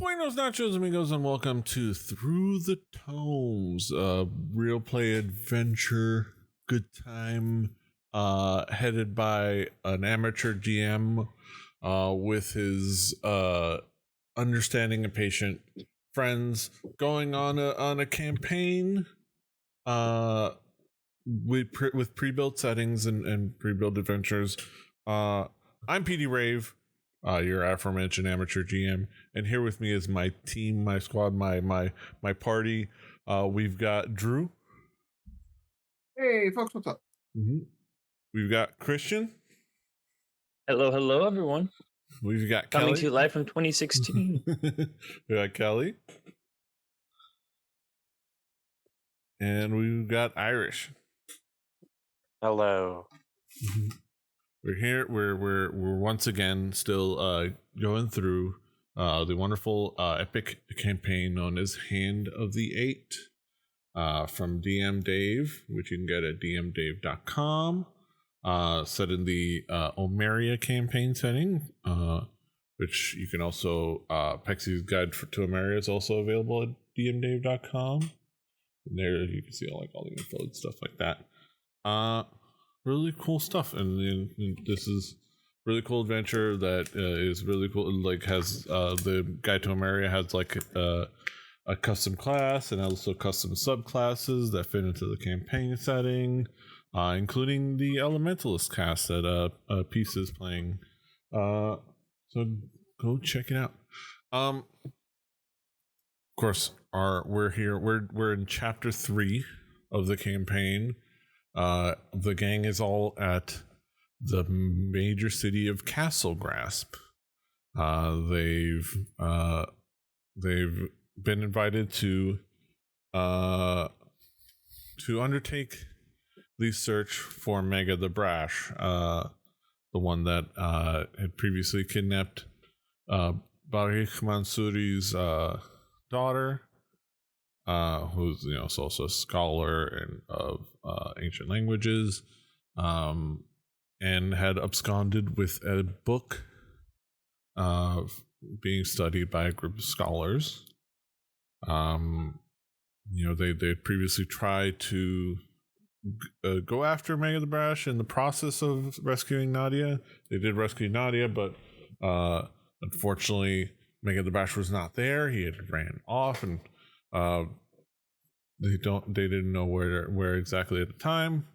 Buenos nachos, amigos, and welcome to Through the Tomes, a real play adventure, good time, headed by an amateur GM, with his understanding and patient friends, going on a campaign, with pre-built settings and pre-built adventures. I'm PD Rave, your aforementioned amateur GM, and here with me is my team, my squad, my party. We've got Drew. Hey, folks, what's up? Mm-hmm. We've got Christian. Hello, everyone. We've got Coming Kelly. to you live from 2016. We got Kelly. And we've got Irish. Hello. We're here. We're once again still going through the wonderful epic campaign known as Hand of the Eight from DM Dave, which you can get at dmdave.com. Set in the Omeria campaign setting, which you can also Pexi's Guide to Omeria is also available at dmdave.com. And there you can see all the info and stuff like that. Really cool stuff, and this is really cool adventure that is really cool. Like has the Guide to Omeria has like a custom class and also custom subclasses that fit into the campaign setting, including the Elementalist cast that Piece is playing. So go check it out. Of course, we're here. We're in chapter 3 of the campaign. The gang is all at the major city of Castle Grasp. They've been invited to undertake the search for Mega the Brash, the one that had previously kidnapped Barik Mansuri's daughter, who's is also a scholar and of ancient languages, and had absconded with a book being studied by a group of scholars. They previously tried to go after Mega the Brash in the process of rescuing Nadia. They did rescue Nadia, but unfortunately Mega the Brash was not there. He had ran off, and they didn't know where exactly at the time.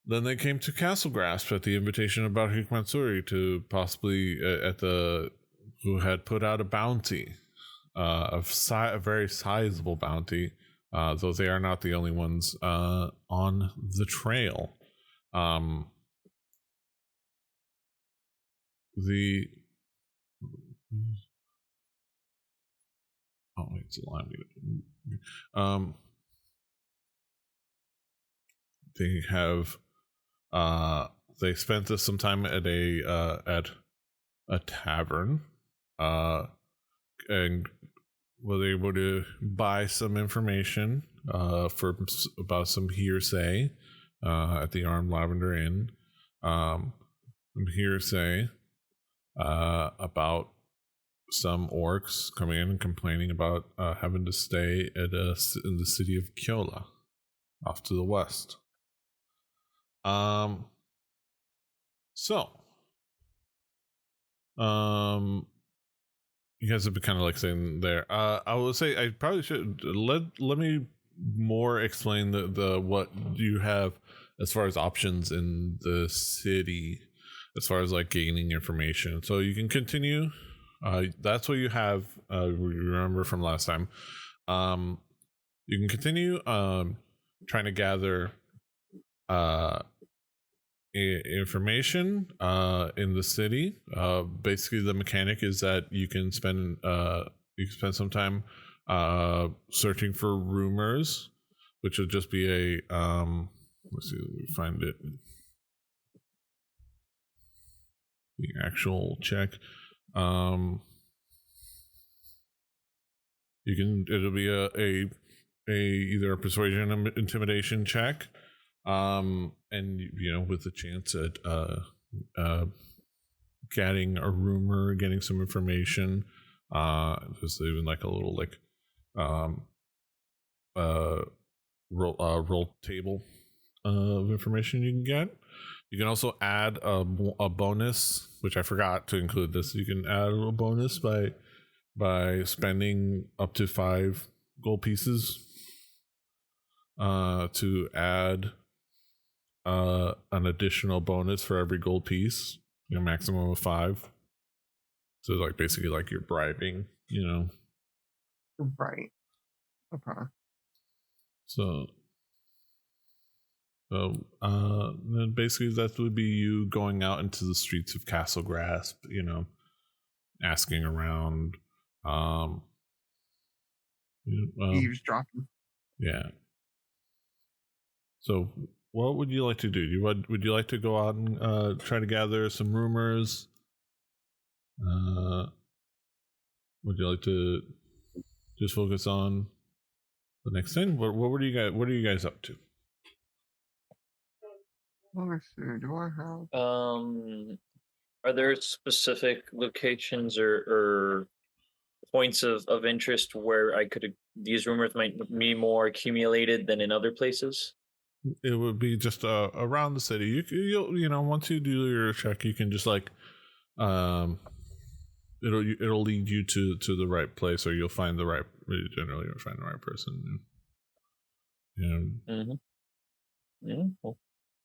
Then they came to Castle Grasp at the invitation of Barik Mansuri to possibly who had put out a bounty, a very sizable bounty, though they are not the only ones on the trail. It's allowing me to. They have they spent some time at a tavern, and were able to buy some information about some hearsay at the Armed Lavender Inn. Some hearsay about some orcs coming in and complaining about having to stay in the city of Kyola, off to the west. You guys have been kind of like saying there. I will say I probably should let me more explain the what you have as far as options in the city, as far as like gaining information. So you can continue. That's what you have. Remember from last time. You can continue trying to gather information in the city. Basically, the mechanic is that you can spend some time searching for rumors, which would just be a let's see, let me find it. The actual check. It'll be a either a persuasion or intimidation check, and with a chance at getting a rumor, getting some information There's even like a little like roll table of information you can get. You can also add a bonus, which I forgot to include this. You can add a little bonus by spending up to 5 gold pieces to add an additional bonus for every gold piece, maximum of 5. So like basically like you're bribing, Right. Okay. So then basically that would be you going out into the streets of Castle Grasp, asking around, Eavesdropping. Yeah. So what would you like to do? Would you like to go out and try to gather some rumors? Would you like to just focus on the next thing? What are you guys up to? Let me see. Do I have? Are there specific locations or points of interest where these rumors might be more accumulated than in other places? It would be just around the city. You'll once you do your check, you can just like it'll lead you to the right place, or you'll find the right. Generally, you'll find the right person. Mm-hmm. Yeah. Well,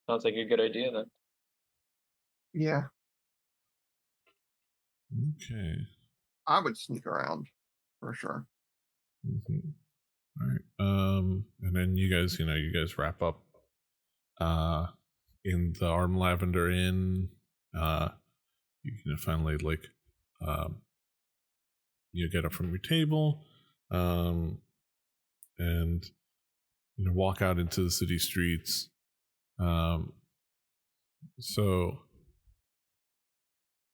sounds like a good idea then. Yeah. Okay. I would sneak around for sure. Mm-hmm. All right. And then you guys wrap up in the Arm Lavender Inn. You can finally like you get up from your table and walk out into the city streets. So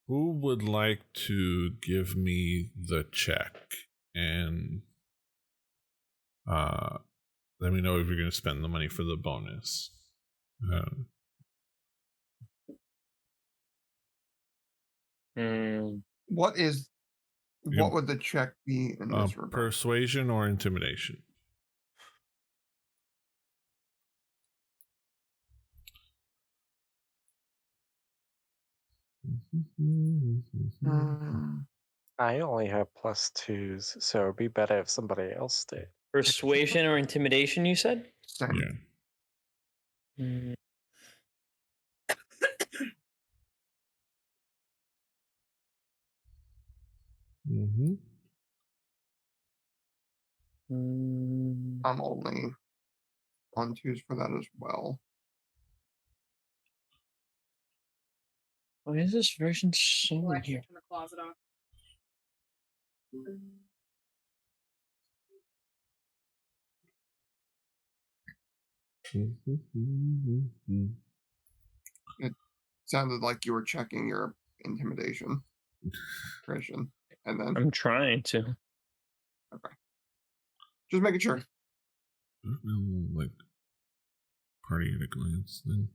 who would like to give me the check and let me know if you're going to spend the money for the bonus? What would the check be in this regard? Persuasion or intimidation? I only have +2s, so it'd be better if somebody else did. Persuasion or intimidation, you said? Same. Yeah. I'm only on 2s for that as well. Why is this version so here? Turn the closet off. It sounded like you were checking your intimidation, Christian, and then I'm trying to. Okay, just making sure. Like party at a glance, then.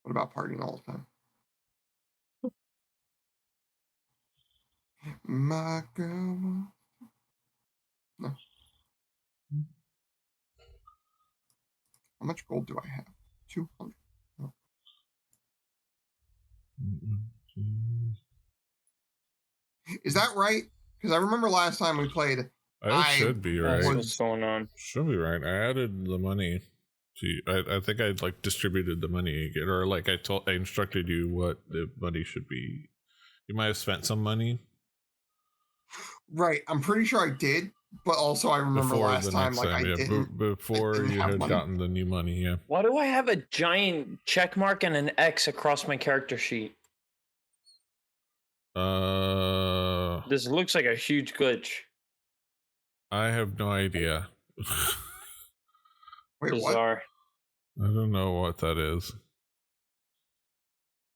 What about partying all the time? My girl. No. How much gold do I have? 200. Oh. Is that right? Because I remember last time we played. It should be right. What's going on? Should be right. I added the money. I think I like distributed the money again, or like I instructed you what the money should be. You might have spent some money. Right, I'm pretty sure I did, but also I remember last time, like I didn't. Before you had gotten the new money, yeah. Why do I have a giant check mark and an X across my character sheet? This looks like a huge glitch. I have no idea. Wait, Bizarre. What? I don't know what that is.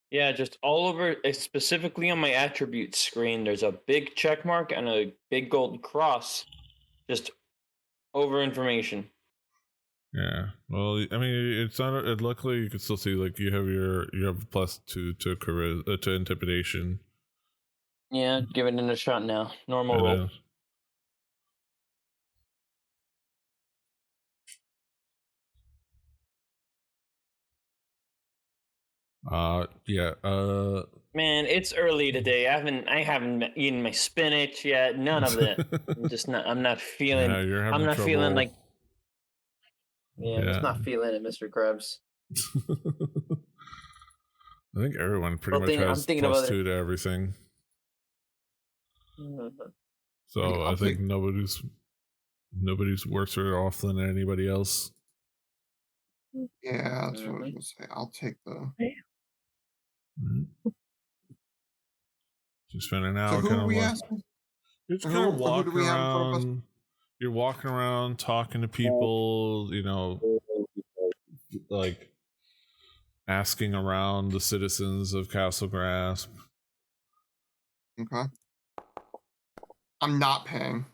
Yeah, just all over, specifically on my attributes screen, there's a big check mark and a big gold cross, just over information. Yeah. Well, I mean, it's not. Luckily, you can still see like you have +2 to to intimidation. Yeah, giving it a shot now. Normal And roll. then, yeah. Man, it's early today. I haven't eaten my spinach yet. None of that. I'm not feeling. Yeah, you're having I'm not trouble. feeling like. Yeah, I'm just Yeah. not feeling it, Mr. Krabs. I think everyone pretty much I'm has thinking about +2 to everything. So I'll I think take- nobody's worse or off than anybody else. Yeah, that's what I was gonna say. I'll take the. You spend an So hour who kind are of we like, asking? you're just Who- kind of who do walking we have in front of us? around. You're walking around talking to people, like asking around the citizens of Castle Grasp. Okay. I'm not paying.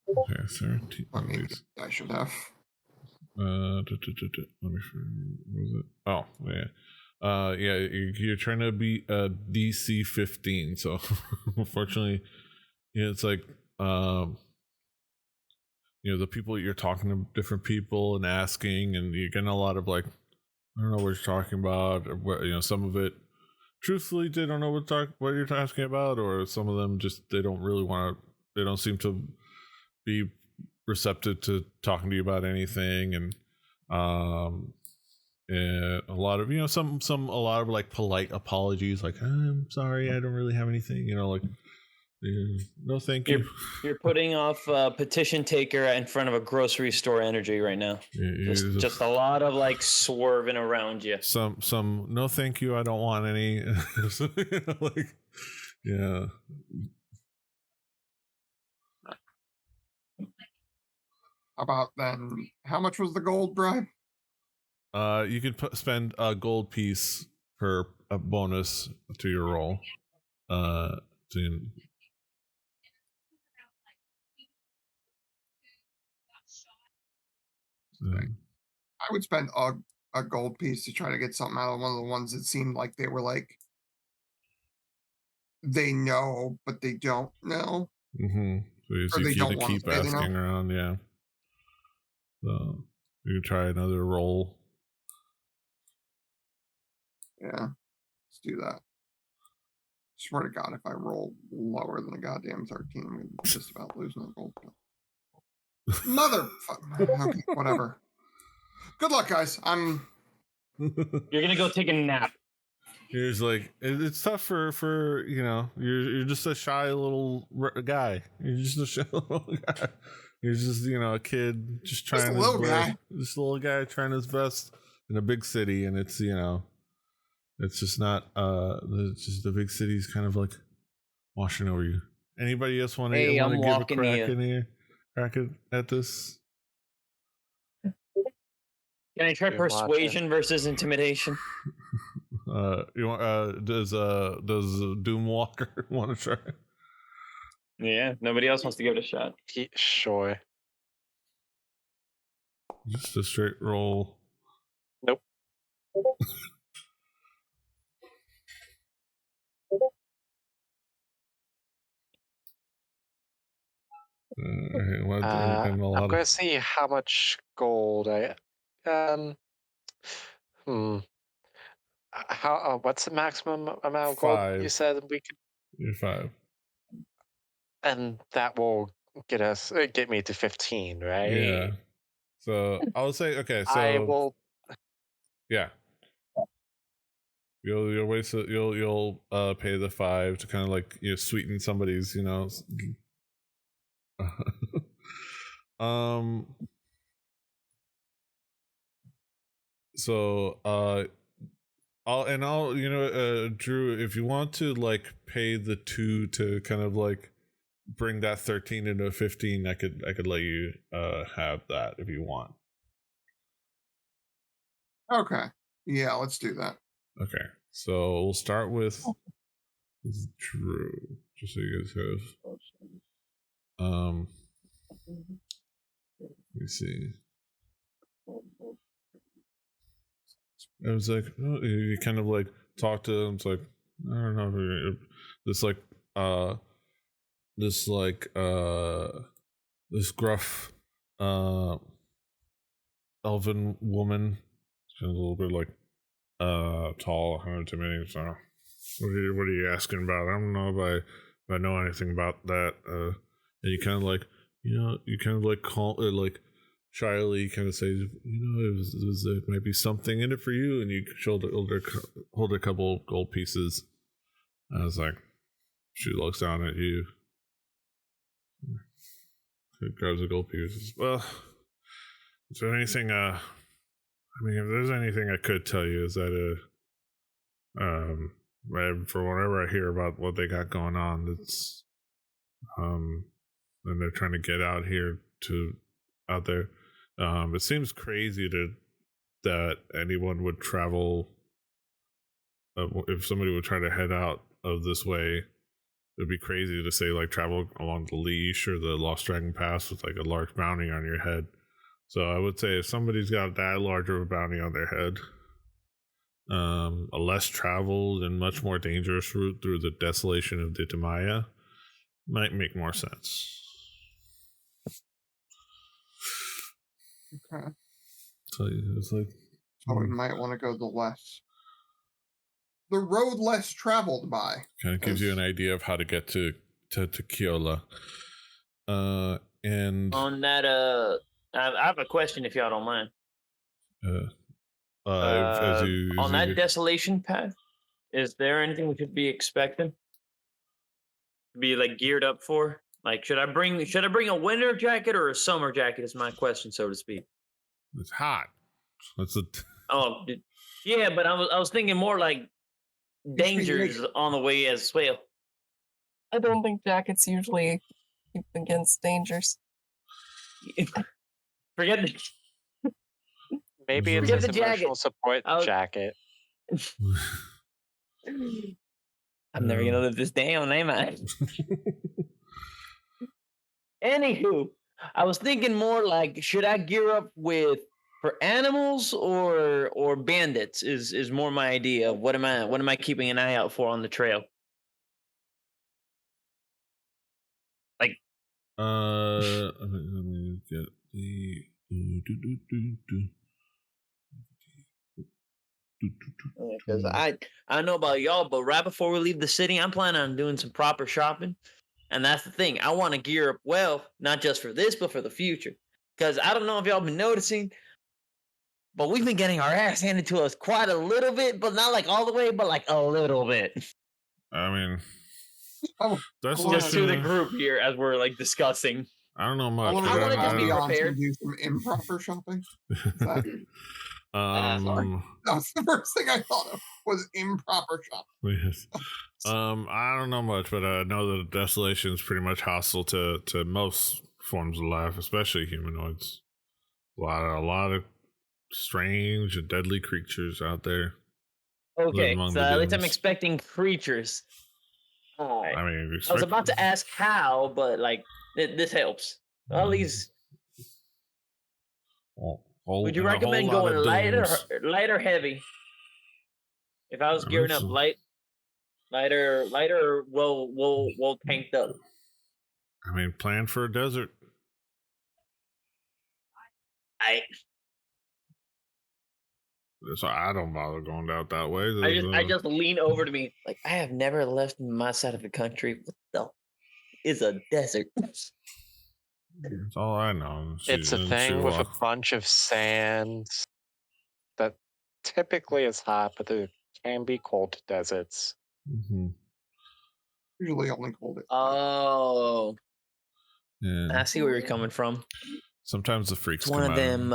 Okay, 13. Let me. I should have. Let me. What was it? Oh, yeah. Yeah, you're trying to beat DC 15. So unfortunately, it's like the people you're talking to different people and asking, and you're getting a lot of like, I don't know what you're talking about, or what, some of it truthfully they don't know what you're talking about, or some of them just they don't seem to be receptive to talking to you about anything. And a lot of a lot of like polite apologies, like I'm sorry, I don't really have anything, like no thank you. You're putting off petition taker in front of a grocery store energy right now. Just a lot of like swerving around you. Some no thank you, I don't want any. Like, yeah. About then, how much was the gold bribe? You could spend a gold piece per a bonus to your roll. I would spend a gold piece to try to get something out of one of the ones that seemed like they were like they know but they don't know. So Or they you don't to wanna keep say they know. asking around, yeah. So you can try another roll. Yeah, let's do that. Swear to God, if I roll lower than a goddamn 13, I'm gonna be just about losing the gold. Motherfucker. Okay, whatever. Good luck, guys. You're gonna go take a nap. Here's like it's tough for you're just a shy little guy. You're just a shy little guy. You're just a kid just trying Just a little guy. Just a little guy trying his best in a big city, and it's it's just not it's just the big city's kind of like washing over you. Anybody else want to Hey, I'm give a walking crack you. in here? Crack at this? Can I try You're persuasion versus intimidation? You want does Doomwalker want to try? Yeah, nobody else wants to give it a shot. Sure. Just a straight roll. Nope. I'm going to see how much gold I. How? What's the maximum amount of gold 5. you said we could? You're 5. And that will get me to 15, right? Yeah. So I'll say okay. So I will. Yeah. You'll wait. So you'll pay the 5 to kind of like sweeten somebody's So I'll Drew, if you want to like pay the 2 to kind of like bring that 13 into a 15, I could let you have that if you want. Okay. Yeah, let's do that. Okay. So we'll start with Drew, just so you guys have let me see. it was like you kind of like talk to them. It's like I don't know, this like this gruff elven woman. She's a little bit like tall, intimidating. So what are you asking about? I don't know if I know anything about that. And you kind of like call it like shyly kind of say, it might be something in it for you, and you hold a couple gold pieces. I was like, she looks down at you, grabs a gold piece. Well, is there anything? If there's anything I could tell you, is that for whatever I hear about what they got going on, it's and they're trying to get out there. It seems crazy that anyone would travel. If somebody would try to head out of this way, it'd be crazy to say like travel along the Leash or the Lost Dragon Pass with like a large bounty on your head. So I would say if somebody's got that large of a bounty on their head, a less traveled and much more dangerous route through the Desolation of Ditamaya might make more sense. Okay. So it's like, so we might want to go the road less traveled by. Kind of gives you an idea of how to get to Kiola. And on that, I have a question if y'all don't mind. On that desolation path, is there anything we could be expecting? Be like geared up for? Like, should I bring a winter jacket or a summer jacket? Is my question, so to speak. It's hot. Yeah, but I was thinking more like dangers on the way as well. I don't think jackets usually keep against dangers. Forget the Maybe it's Forget his the emotional support jacket. I'm never gonna live this down, am I? Anywho, I was thinking more like, should I gear up for animals or bandits? Is more my idea of what am I keeping an eye out for on the trail? Like, let me get the. Because I don't know about y'all, but right before we leave the city, I'm planning on doing some proper shopping. And that's the thing. I want to gear up well, not just for this, but for the future. Because I don't know if y'all been noticing, but we've been getting our ass handed to us quite a little bit, but not like all the way, but like a little bit. I mean, that's just to the group here as we're like discussing. I don't know much. I want to just be prepared. Do some improper shopping. That's the first thing I thought of was improper shopping. Yes. I don't know much, but I know that Desolation is pretty much hostile to most forms of life, especially humanoids. A lot of strange and deadly creatures out there. Okay, so at least I'm expecting creatures. I mean, I was about to ask how, but like this helps. At least. Would you recommend going light or heavy? If I was gearing up lighter, well tanked up. I mean, plan for a desert. So I don't bother going out that way. I just lean over to me like, I have never left my side of the country. What the is a desert? That's all I know. It's a thing with a bunch of sands that typically is hot, but there can be cold deserts. Mm-hmm. Usually only cold. Oh. Yeah. I see where you're coming from. Sometimes the freaks come out. One of them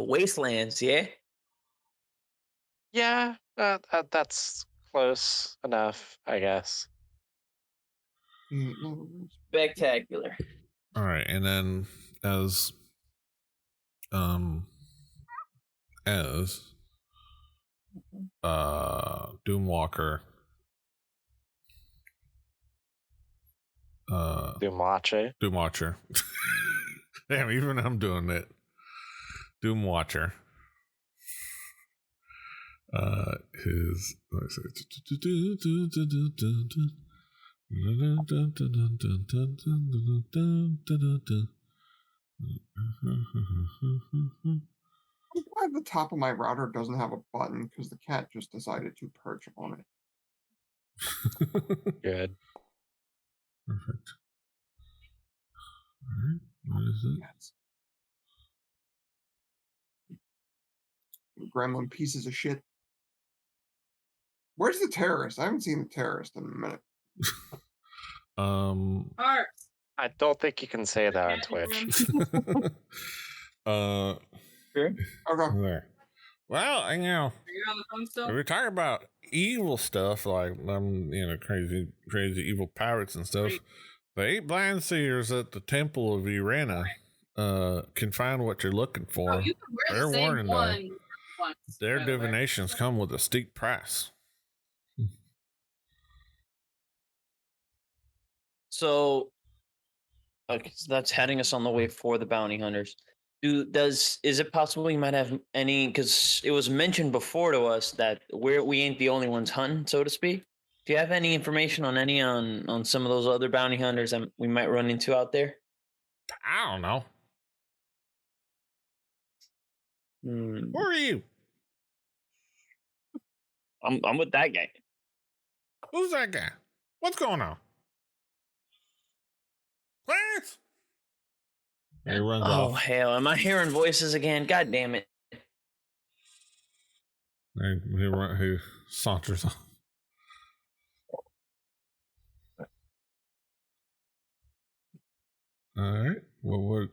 wastelands, yeah? Yeah, that's close enough, I guess. Spectacular. All right, and then as Doomwalker Doomwatcher. Damn, even I'm doing it. Doomwatcher. his let's I'm glad the top of my router doesn't have a button because the cat just decided to perch on it. Good. Perfect. All right, what is it? Cats. Gremlin pieces of shit. Where's the terrorist? I haven't seen the terrorist in a minute. Art. I don't think you can say that on Twitch. Sure. Okay. There. Well, Are you on the phone still? we talk about evil stuff like crazy evil pirates and stuff. The 8 blind seers at the Temple of Irena can find what you're looking for. Oh, you can wear They're the same warning, though. one once. Their by the way. divinations come with a steep price. So, okay, so that's heading us on the way for the bounty hunters. Is it possible you might have any? Because it was mentioned before to us that we ain't the only ones hunting, so to speak. Do you have any information on on some of those other bounty hunters that we might run into out there? I don't know. Hmm, Who are you? I'm with that guy. Who's that guy? What's going on? Clarence! He runs Oh off. hell! Am I hearing voices again? God damn it! He saunters off. All right. What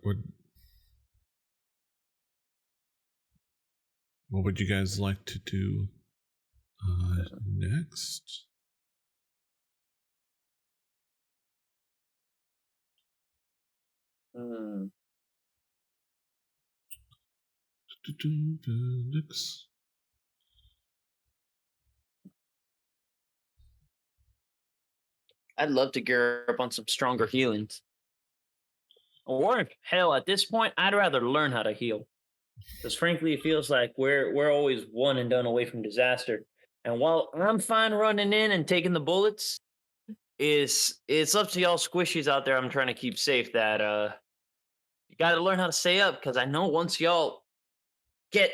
would you guys like to do next? Hmm. Next. I'd love to gear up on some stronger healings. Or hell, at this point, I'd rather learn how to heal. Because frankly, it feels like we're always one and done away from disaster. And while I'm fine running in and taking the bullets, it's up to y'all squishies out there I'm trying to keep safe that you gotta learn how to stay up, because I know once y'all get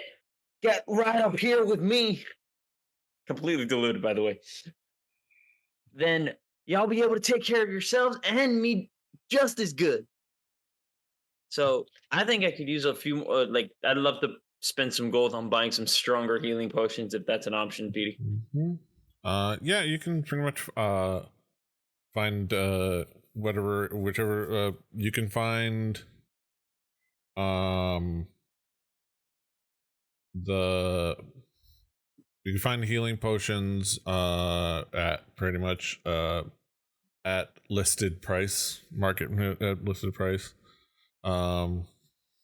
right up here with me, completely diluted by the way, then y'all be able to take care of yourselves and me just as good. So I think I could use a few more. I'd love to spend some gold on buying some stronger healing potions if that's an option, Petey. Mm-hmm. Yeah, you can pretty much find whichever you can find. You can find healing potions at pretty much at listed price, at listed price. Let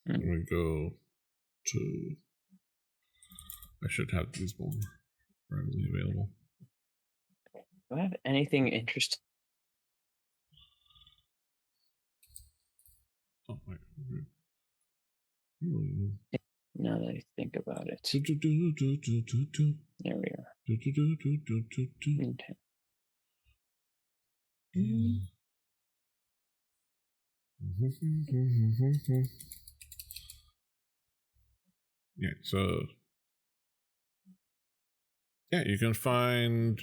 me go to. I should have these more readily available. Do I have anything interesting? Oh, wait. Now that I think about it, Okay. there we are. Okay. Yeah, so yeah, you can find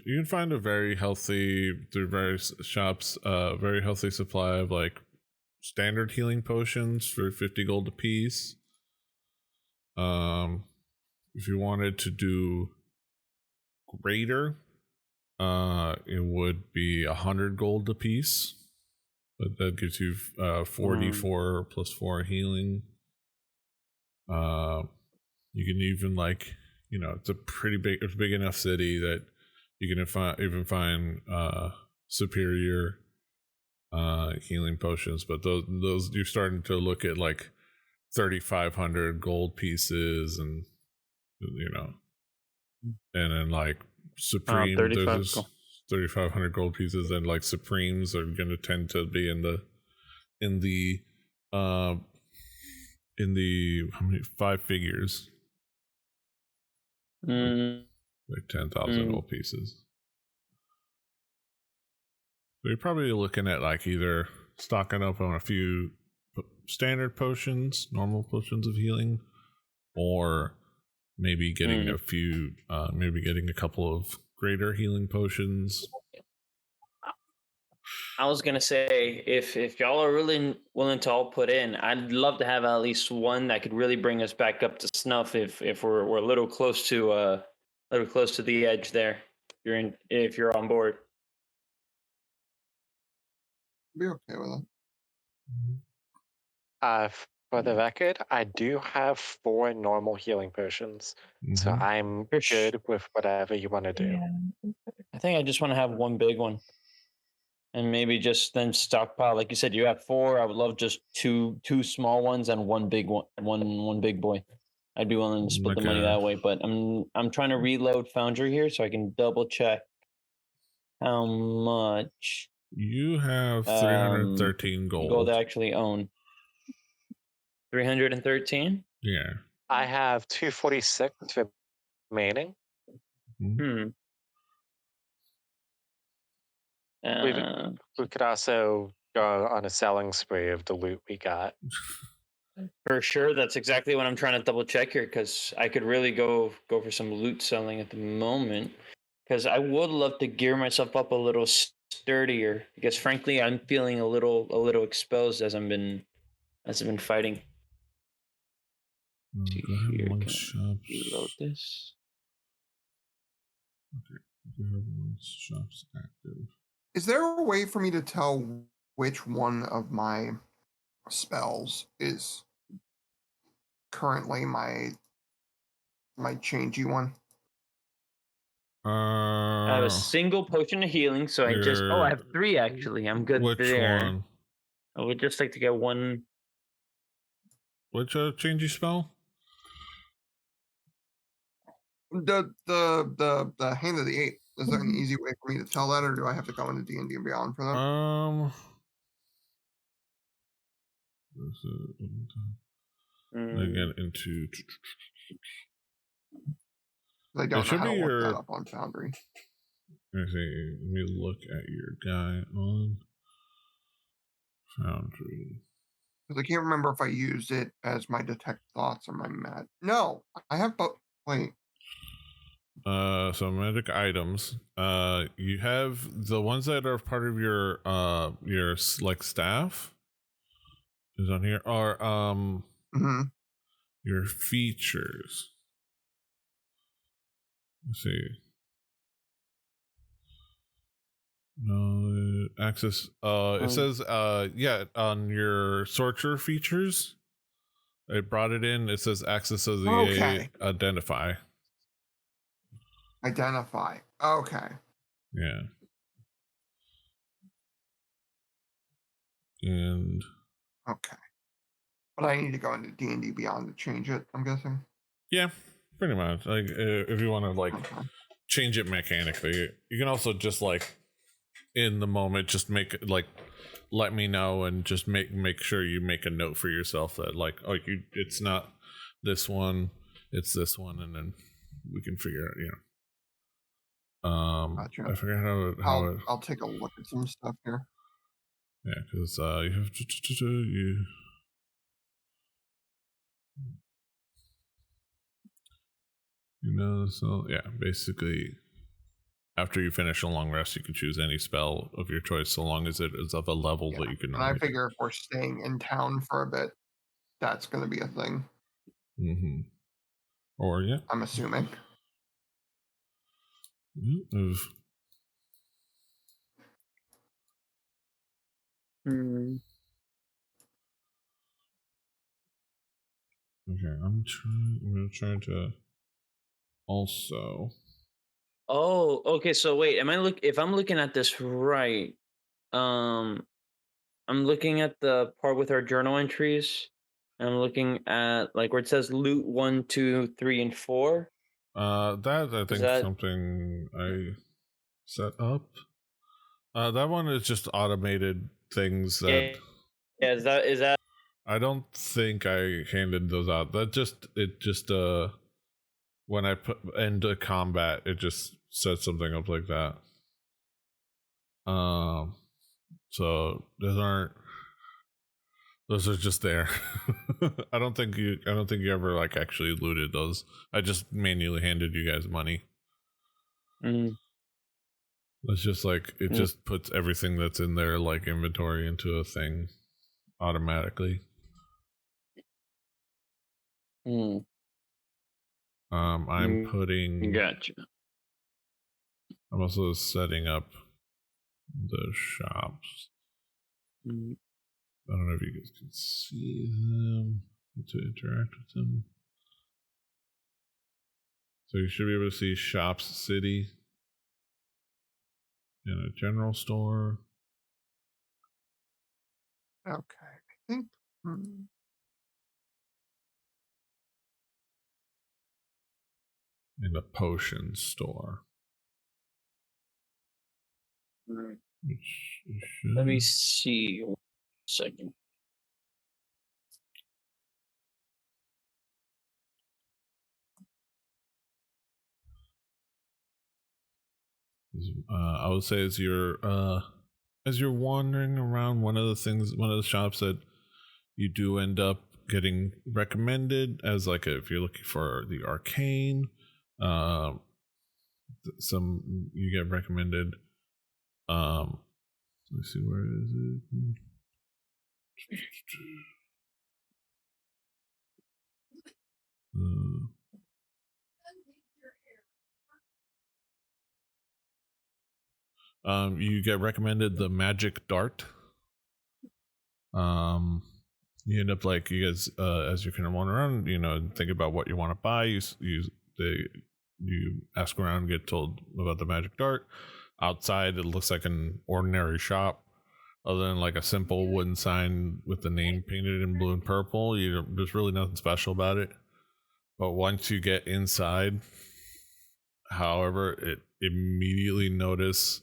a very healthy through various shops, very healthy supply of like standard healing potions for 50 gold a piece. If you wanted to do greater, it would be 100 gold a piece, but that gives you 44 plus 4 healing. You can even it's a big enough city that you can even find superior healing potions, but those you're starting to look at like 3,500 gold pieces, and and then like supreme 3,500 gold pieces, and like supremes are going to tend to be in the how many 5 figures. like 10,000 gold pieces. So you're probably looking at like either stocking up on a few standard potions, normal potions of healing, or maybe getting a few, maybe getting a couple of greater healing potions. I was gonna say if y'all are really willing to all put in, I'd love to have at least one that could really bring us back up to snuff if we're a little close to the edge there. If you're on board. Be okay with it. For the record, I do have 4 normal healing potions, so I'm good with whatever you want to do. Yeah. I think I just want to have one big one, and maybe just then stockpile. Like you said, you have 4. I would love just two small ones and one big one big boy. I'd be willing to split the money that way, but I'm trying to reload Foundry here so I can double check how much you have 313 gold. I actually own. 313. Yeah. I have 246 remaining. We could also go on a selling spree of the loot we got. For sure, that's exactly what I'm trying to double check here, because I could really go for some loot selling at the moment. Because I would love to gear myself up a little sturdier. Because frankly, I'm feeling a little exposed as I've been fighting. Go ahead and reload this. Okay, you have one shops active. Is there a way for me to tell which one of my spells is currently my changey one? I have a single potion of healing, so I have 3 actually. I'm good there. Which one? I would just like to get one. Which changey spell? The Hand of the Eight. Is there an easy way for me to tell that, or do I have to go into D&D and Beyond for that? Again, into. I don't know how to look that up on Foundry. Let me look at your guy on Foundry. Because I can't remember if I used it as my Detect Thoughts or my Mad. No, I have both. Wait. So magic items. You have the ones that are part of your like staff is on here, or your features. Let's see. No access. It says on your sorcerer features. I brought it in. It says access of the identify. Identify. Okay. Yeah. And okay. But I need to go into D&D Beyond to change it, I'm guessing. Yeah, pretty much. Like if you want to like change it mechanically, you can also just like in the moment just make like let me know and just make sure you make a note for yourself that like it's not this one, it's this one, and then we can figure out, Gotcha. I forget how I'll take a look at some stuff here. Yeah, because you have so yeah, basically after you finish a long rest you can choose any spell of your choice so long as it is of a level that you can. And I figure if we're staying in town for a bit, that's going to be a thing. Or I'm assuming. Okay, I'm gonna try to also. Oh, okay. So wait, if I'm looking at this right, I'm looking at the part with our journal entries. And I'm looking at like where it says loot 1, 2, 3, and 4. That I think something I set up. That one is just automated things that. Yeah, is that? I don't think I handed those out. It just when I put into combat, it just set something up like that. So those are just there. I don't think you ever like actually looted those. I just manually handed you guys money. It's just like it just puts everything that's in their like inventory into a thing automatically. I'm putting. Gotcha. I'm also setting up the shops. I don't know if you guys can see them, to interact with them. So you should be able to see shops, city, and a general store. Okay, I think. And a potion store. Which should... Let me see. 1 second. I would say as you're wandering around, one of the shops that you do end up getting recommended as like if you're looking for the arcane, some you get recommended. Let me see, where is it? You get recommended the magic dart. You end up like you guys as you're kind of wandering around, you know, think about what you want to buy. You ask around, get told about the magic dart. Outside, it looks like an ordinary shop, other than like a simple wooden sign with the name painted in blue and purple. There's really nothing special about it. But once you get inside, however, it immediately notice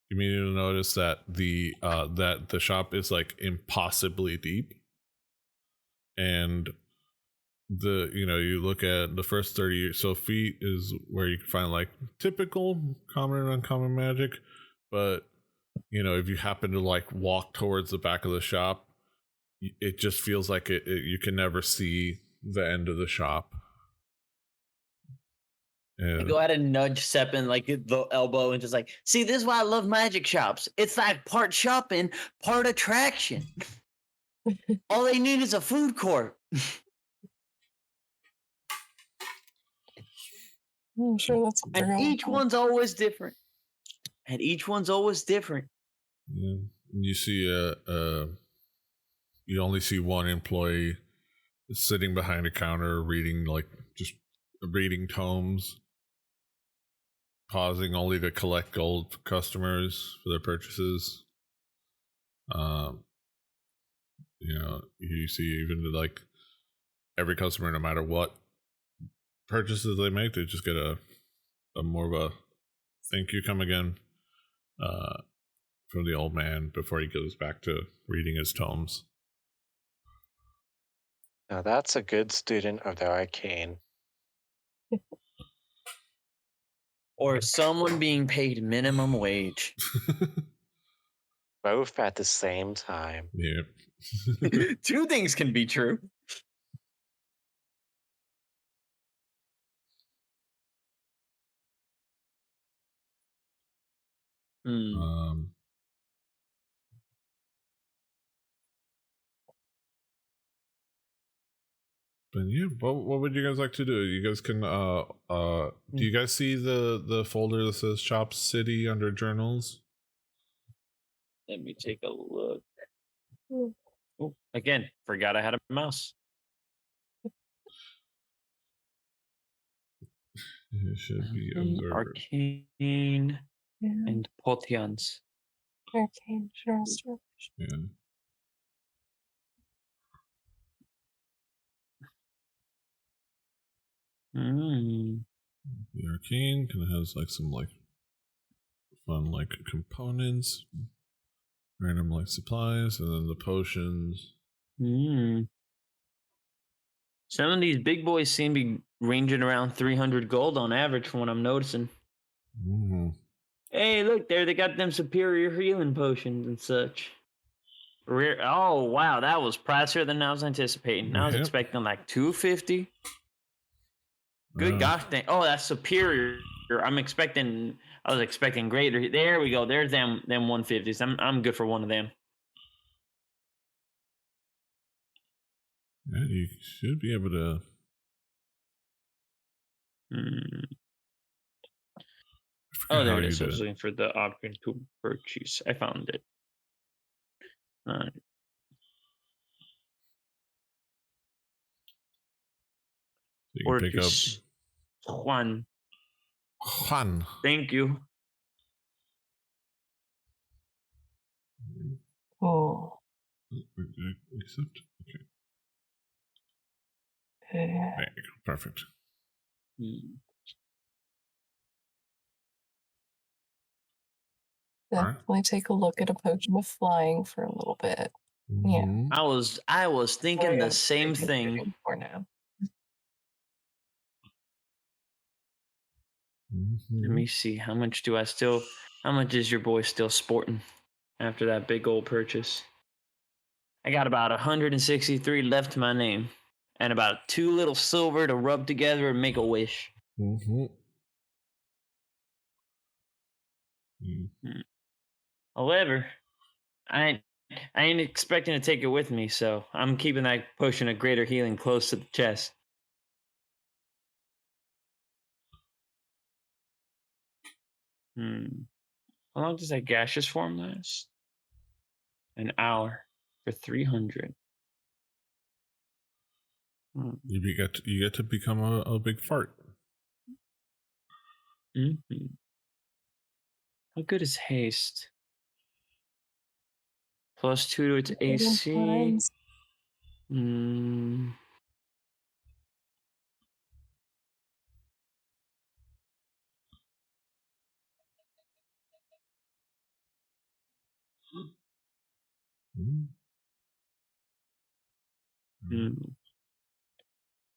that the shop is like impossibly deep, and you look at the first 30 or so feet is where you can find like typical common and uncommon magic, but if you happen to like walk towards the back of the shop, it just feels like you can never see the end of the shop. I go ahead and nudge Seppin like the elbow and just like, see, this is why I love magic shops. It's like part shopping, part attraction. All they need is a food court. I'm sure that's what they're And going each for. one's always different. Yeah. You see you only see one employee sitting behind a counter reading tomes, pausing only to collect gold customers for their purchases. You see even like every customer, no matter what purchases they make, they just get a more of a thank you, come again, from the old man before he goes back to reading his tomes. Now that's a good student of the arcane. Or someone being paid minimum wage. Both at the same time. Yeah. Two things can be true. But yeah, what would you guys like to do? You guys can do you guys see the folder that says Shop City under journals? Let me take a look. Oh, again, forgot I had a mouse. It should be observer. Arcane and potions. Arcane, general store. Yeah. The arcane kind of has like some like fun like components, random like supplies, and then the potions. Some of these big boys seem to be ranging around 300 gold on average from what I'm noticing. Mm-hmm. Hey, look there, they got them superior healing potions and such. Oh, wow, that was pricier than I was anticipating. I was Yep. expecting like 250. Good gosh, oh, that's superior. I was expecting greater. There we go. There's them 150s. I'm good for one of them. Yeah, you should be able to. Oh, there it is. I was looking for the option to purchase. I found it. You can pick up Purchase Juan. Juan. Thank you. Oh. Accept. Okay. Okay. There you go. Perfect. Definitely take a look at a potion of flying for a little bit. Yeah. Mhm. I was thinking the same thing. For now. Mhm. Let me see. How much is your boy still sporting after that big old purchase? I got about 163 left to my name and about 2 little silver to rub together and make a wish. Mhm. However, I ain't expecting to take it with me, so I'm keeping that potion of greater healing close to the chest. How long does that gaseous form last? An hour for 300. You get to become a big fart. How good is haste? +2 to its AC.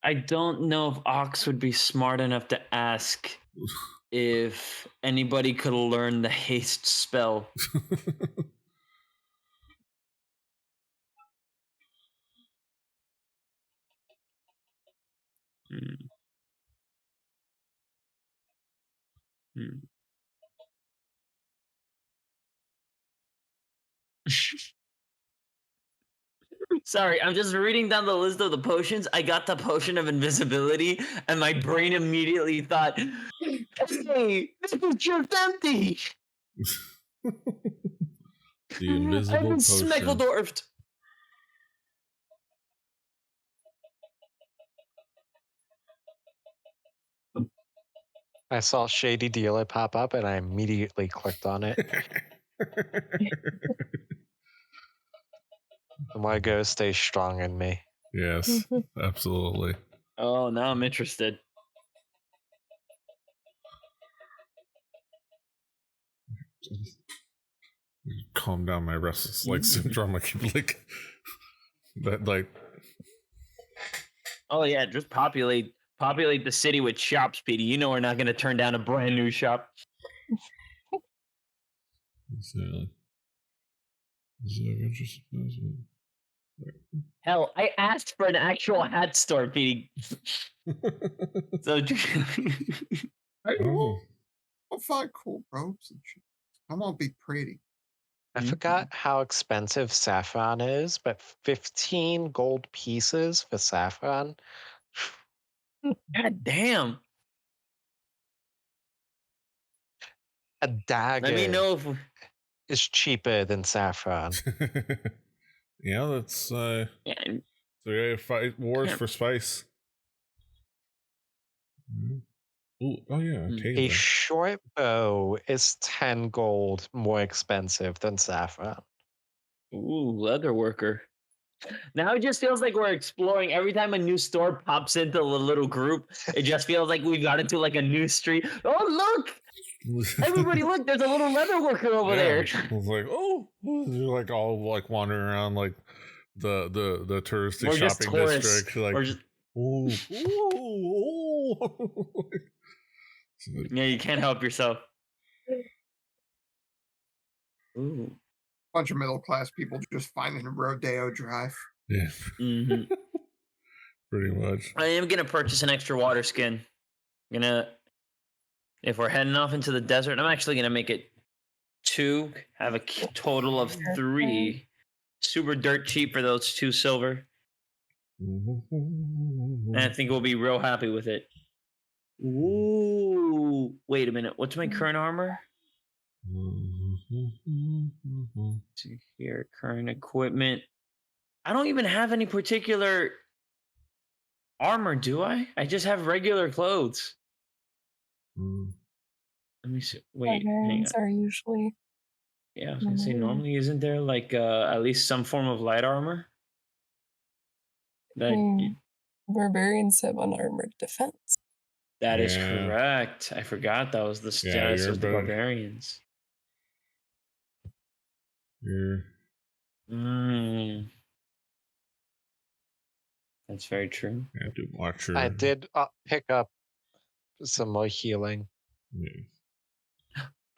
I don't know if Ox would be smart enough to ask if anybody could learn the haste spell. Sorry, I'm just reading down the list of the potions. I got the potion of invisibility, and my brain immediately thought, hey, this is just empty. The invisible I've been potion. smeckledorfed. I saw Shady Dealer pop up and I immediately clicked on it. My ghost stays strong in me. Yes, absolutely. Oh, now I'm interested. Calm down my restless leg syndrome. I keep like. Oh yeah, just populate the city with shops, Petey. You know we're not going to turn down a brand new shop. Exactly. Hell, I asked for an actual hat store, Petey. So I'll find cool robes and shit. I won't be pretty. I forgot how expensive saffron is, but 15 gold pieces for saffron. God damn. A dagger Let me know if is cheaper than saffron. Yeah, that's so you fight wars for spice. Ooh, oh yeah, A short bow is 10 gold more expensive than saffron. Ooh, leather worker. Now it just feels like we're exploring. Every time a new store pops into a little group, it just feels like we've got into like a new street. Oh, look! Everybody, look! There's a little leather worker over there. It's like, oh, you're like all like wandering around like the touristy shopping district. Like, Ooh, ooh, ooh. Yeah, you can't help yourself. Ooh. Bunch of middle class people just finding a Rodeo Drive. Yeah, Mhm. pretty much. I am gonna purchase an extra water skin. If we're heading off into the desert, I'm actually gonna make it 2. Have a total of 3. Super dirt cheap for those 2 silver, and I think we'll be real happy with it. Ooh, wait a minute. What's my current armor? See here, current equipment. I don't even have any particular armor, do I? I just have regular clothes. Let me see. Wait, hang on. Barbarians are usually Yeah, I was gonna say normally isn't there like at least some form of light armor? That barbarians have unarmored defense. that is Yeah. correct. I forgot that was the status you're of the better. barbarians. Yeah. That's very true. Yeah, do Watcher. I did pick up some more healing. Yeah.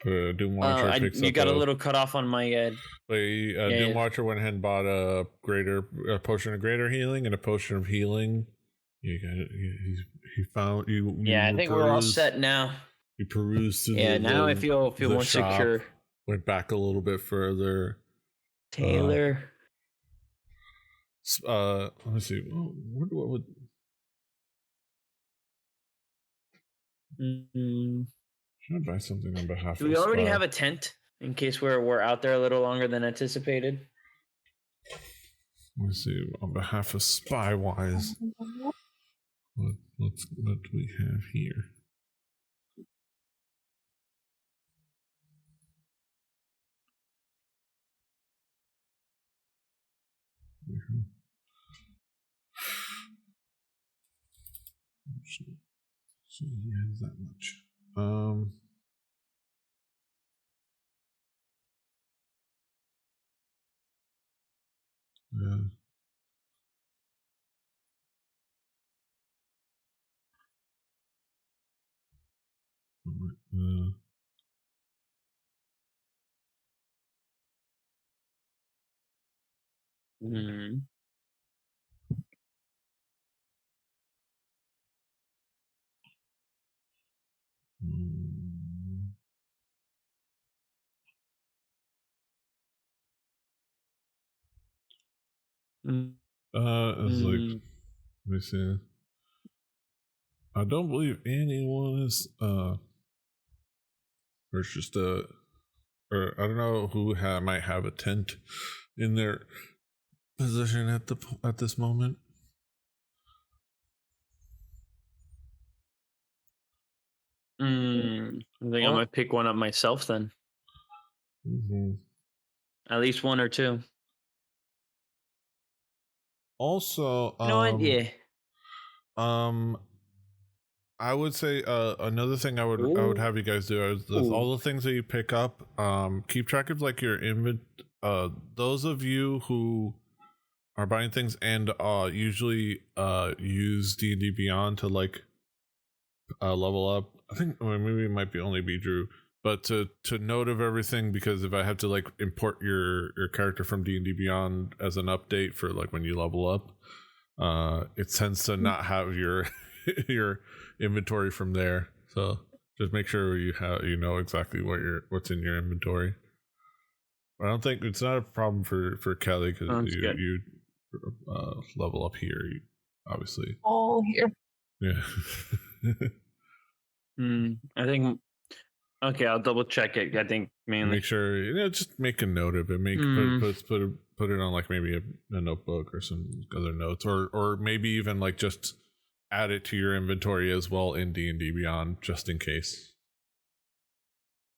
Doom Watcher picks You up got a little cut off on my head. Doom Watcher went ahead and bought a potion of greater healing and a potion of healing. You got it. He found you. Yeah, I think we're all set now. You perused through. Yeah, now I feel more shop, secure. Went back a little bit further. Taylor. Let me see. What would? Should I buy something on behalf? Do we already have a tent in case we're out there a little longer than anticipated? Let me see. On behalf of Spywise, what do we have here? So he has that much. Yeah. It's like, let me see. I don't believe anyone is or it's just or I don't know who might have a tent in their position at this moment. I think I might pick one up myself then. At least 1 or 2. Also, you know what? Yeah. I would say another thing I would have you guys do is all the things that you pick up. Keep track of like your those of you who are buying things and usually use D&D Beyond to like level up. I think maybe it might only be Drew, but to note of everything, because if I have to like import your character from D&D Beyond as an update for like when you level up, it tends to not have your your inventory from there. So just make sure you know exactly what's in your inventory. I don't think it's not a problem for Kelly because you level up here, obviously. All here. Yeah. I think. Okay, I'll double check it. I think mainly make sure just make a note of it. Put it on like maybe a notebook or some other notes, or maybe even like just add it to your inventory as well in D&D Beyond, just in case.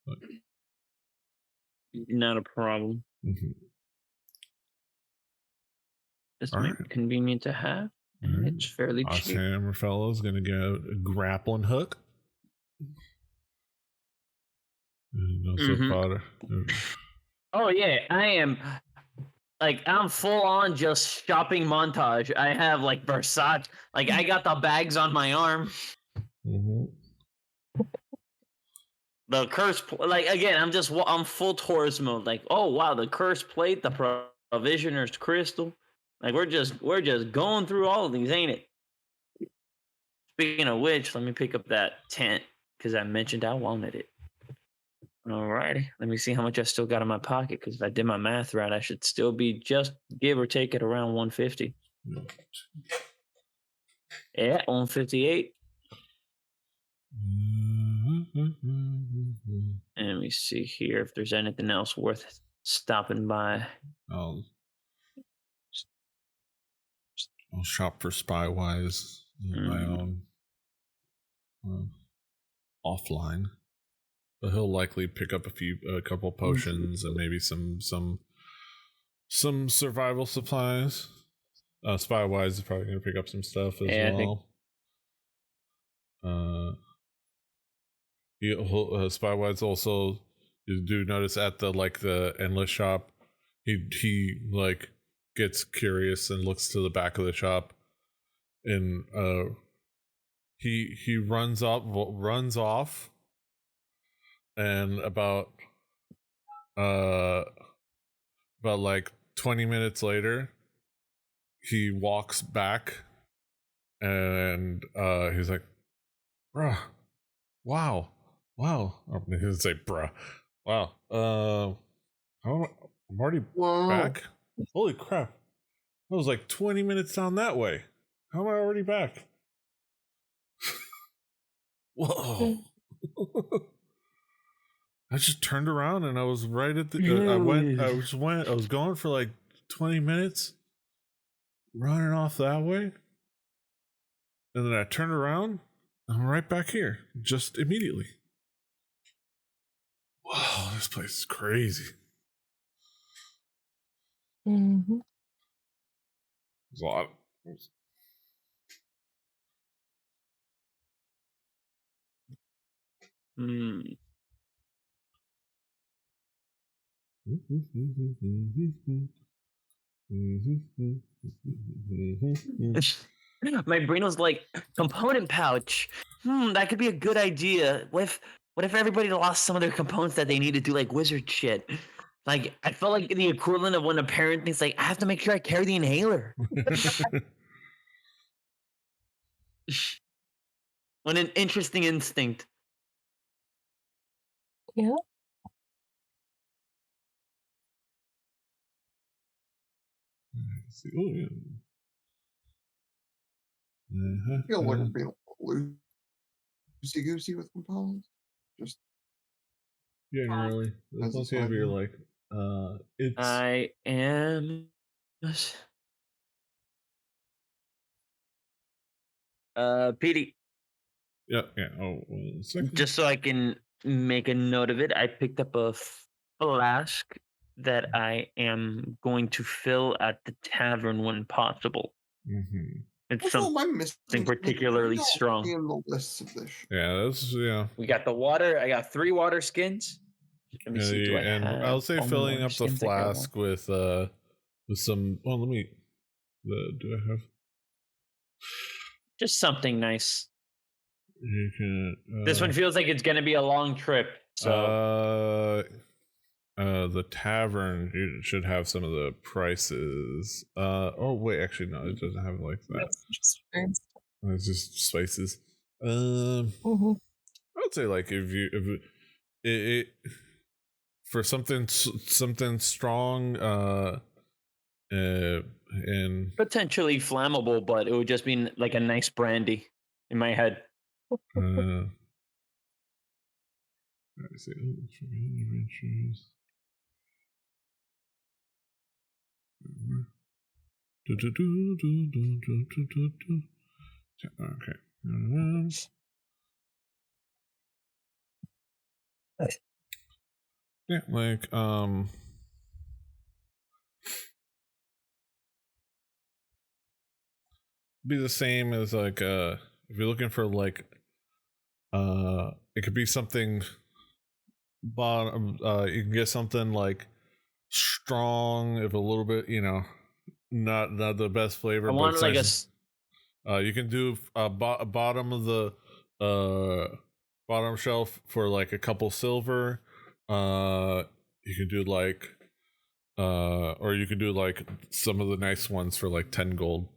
But, not a problem. This might be convenient to have. And it's fairly cheap. Hammerfellow's gonna get a grappling hook. Oh yeah, I am. like I'm full on just shopping montage. I have like Versace, like I got the bags on my arm. Mm-hmm. The like again, I'm full tourist mode. Like, oh wow, the cursed plate, the provisioner's crystal. Like we're just going through all of these, ain't it? Speaking of which, let me pick up that tent because I mentioned I wanted it. Alrighty, let me see how much I still got in my pocket. Because if I did my math right, I should still be just give or take at around 150. Yeah, 158. And let me see here if there's anything else worth stopping by. I'll shop for Spywise on my own offline, but he'll likely pick up a couple potions and maybe some survival supplies. Spywise is probably going to pick up some stuff as well. Spywise also, you do notice at the endless shop, he like gets curious and looks to the back of the shop, and he runs off, and about like 20 minutes later, he walks back, and he's like, bruh, wow. I'm gonna say bruh. Wow. I'm already back. Holy crap. I was like 20 minutes down that way. How am I already back? Whoa. I just turned around and I was right at the I was going for like 20 minutes, running off that way. And then I turned around, I'm right back here, just immediately. Wow, this place is crazy. Mm-hmm. There's a lot. My brain was like, component pouch. That could be a good idea. What if everybody lost some of their components that they need to do like wizard shit? Like I felt like the equivalent of when a parent thinks like, I have to make sure I carry the inhaler. What an interesting instinct. Yeah. Oh, yeah. I feel like we're being loosey goosey with components. Just getting really. That's As a okay if side you're note. like, it's. I am. Petey, Yeah. Oh, 1 second. just so I can make a note of it, I picked up a flask that I am going to fill at the tavern when possible. Mm-hmm. It's also, am I missing something particularly Why don't strong. be in the list of this. Yeah. We got the water. I got 3 water skins. Let me see. Do I And have I'll say all my filling water up the skins? I got one. flask with some. Oh, let me. Do I have? Just something nice. You can. This one feels like it's going to be a long trip. So the tavern should have some of the prices. Oh wait, actually no, it doesn't have it like that. That's just weird. It's just spices. Mm-hmm. I would say like if it for something strong, and potentially flammable, but it would just be like a nice brandy in my head. let's see. Adventures. Okay. Yeah, like be the same as like if you're looking for like it could be something bottom you can get something like strong, if a little bit, not the best flavor. I but want it's like nice. You can do bottom of the bottom shelf for like a couple silver. You can do like or you can do like some of the nice ones for like 10 gold.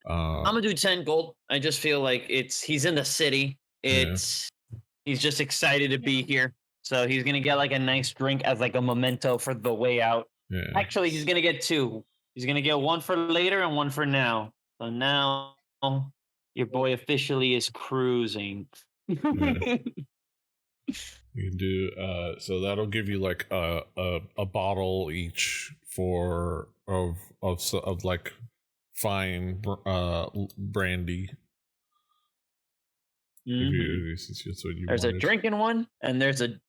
I'm gonna do 10 gold. I just feel like he's in the city. Yeah. He's just excited to be here. So he's gonna get like a nice drink as like a memento for the way out. Yeah. Actually, he's gonna get 2. He's gonna get one for later and one for now. So now your boy officially is cruising. Yeah. You can do so that'll give you like a bottle each of like fine brandy. Mhm. Since that's what you There's wanted. a drinking one and there's a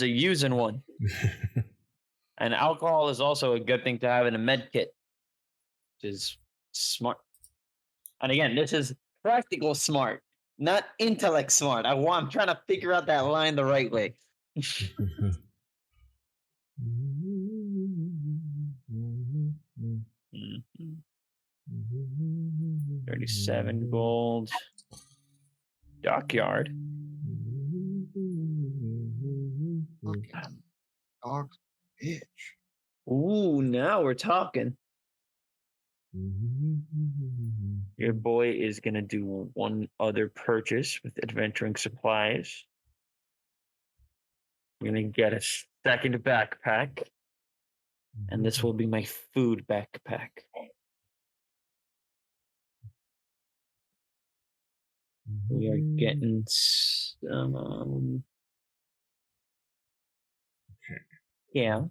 using one. And alcohol is also a good thing to have in a med kit, which is smart. And again, this is practical smart, not intellect smart. I'm trying to figure out that line the right way. 37 gold. Dockyard. Fucking dog's bitch. Ooh, now we're talking. Your boy is gonna do one other purchase with adventuring supplies. I'm gonna get a second backpack, and this will be my food backpack. We are getting some. Okay. Yeah.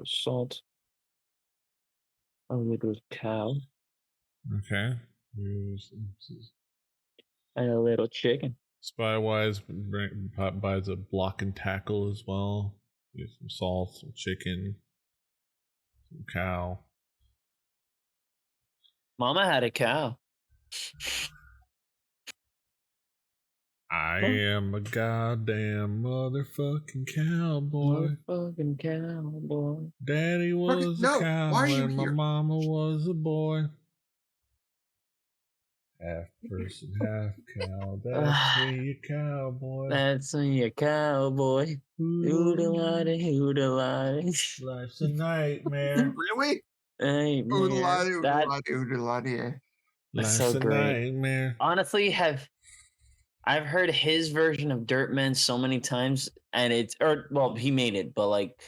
Salt. A little cow Okay. and a little chicken. Spywise buys a block and tackle as well. Get some salt, some chicken, some cow. Mama had a cow. I am a goddamn motherfucking cowboy. Motherfucking cowboy. Daddy was No, a cow why are you and my here? mama was a boy. Half person, half cow. That's me, a cowboy. That's me, a cowboy. Oodalada, oodalada. Life's a nightmare. Really? Hey, man. Oodaladi, That- oodaladi, oodaladi. That's Life's so a great. nightmare. Honestly, I've heard his version of Dirtman so many times, and he made it, but like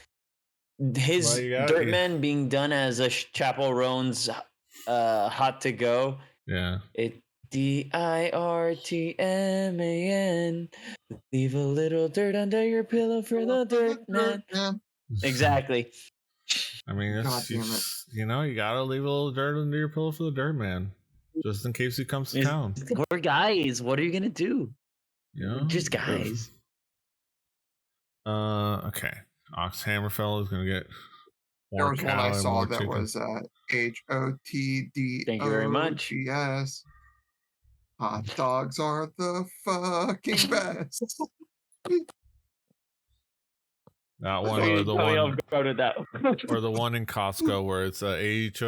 his Well, you got- Dirtman being done as a Chapel Roan's Hot to Go. Yeah. It DIRTMAN. Leave a little dirt under your pillow for the dirt man. Exactly. I mean, God it's, damn it. just, you gotta leave a little dirt under your pillow for the dirt man, just in case he comes to town. We're guys. What are you gonna do? You know? Just guys. Okay. Ox Hammerfell is gonna get There more was one cow I and saw more that chicken. was HOTDOGS. Thank you very much. Hot dogs are the fucking best. That one or the Oh, yeah, one I'll go to that one. or the one in Costco where it's HODGOS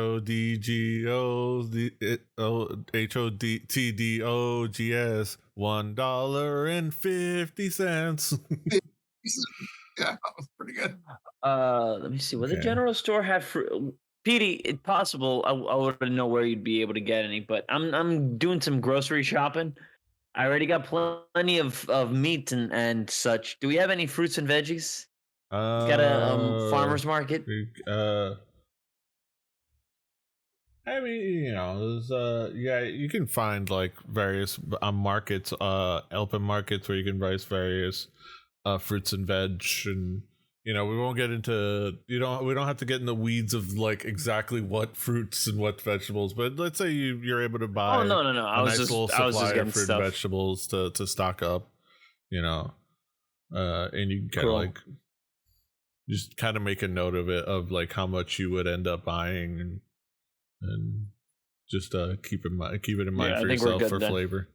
$1.50. Yeah, that was pretty good. Let me see. Will the Okay. general store have fruit? Petey, if possible, I wouldn't know where you'd be able to get any, but I'm doing some grocery shopping. I already got plenty of meat and such. Do we have any fruits and veggies? Got a farmer's market. I mean, there's yeah, you can find like various markets, open markets where you can price various fruits and veg and we won't get into we don't have to get in the weeds of like exactly what fruits and what vegetables, but let's say you're able to buy Oh no. a nice little supply of getting fruit stuff. and vegetables to stock up, and you can kind of Cool. like just kind of make a note of it, of like how much you would end up buying, and just keep it in mind Yeah, I for think we're yourself good for then. flavor.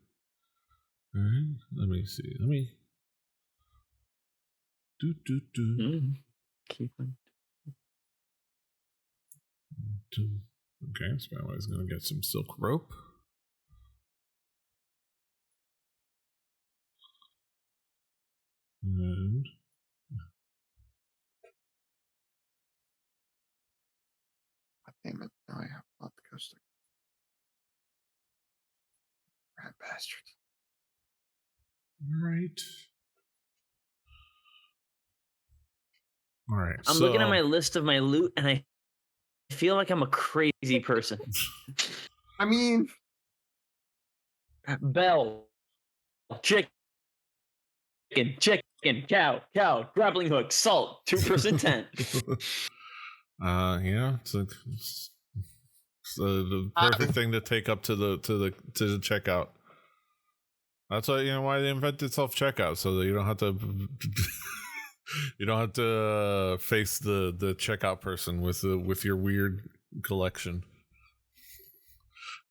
All right, let me see. Keep on. Okay, so I was gonna get some silk rope. And Damn it! Now I have not the coast. Rat bastard. right. All right. I'm looking at my list of my loot, and I feel like I'm a crazy person. I mean, Bell, chicken, cow, grappling hook, salt, 2% tent. Yeah, it's the perfect thing to take up to the checkout. That's why they invented self checkout, so that you don't have to face the checkout person with your weird collection.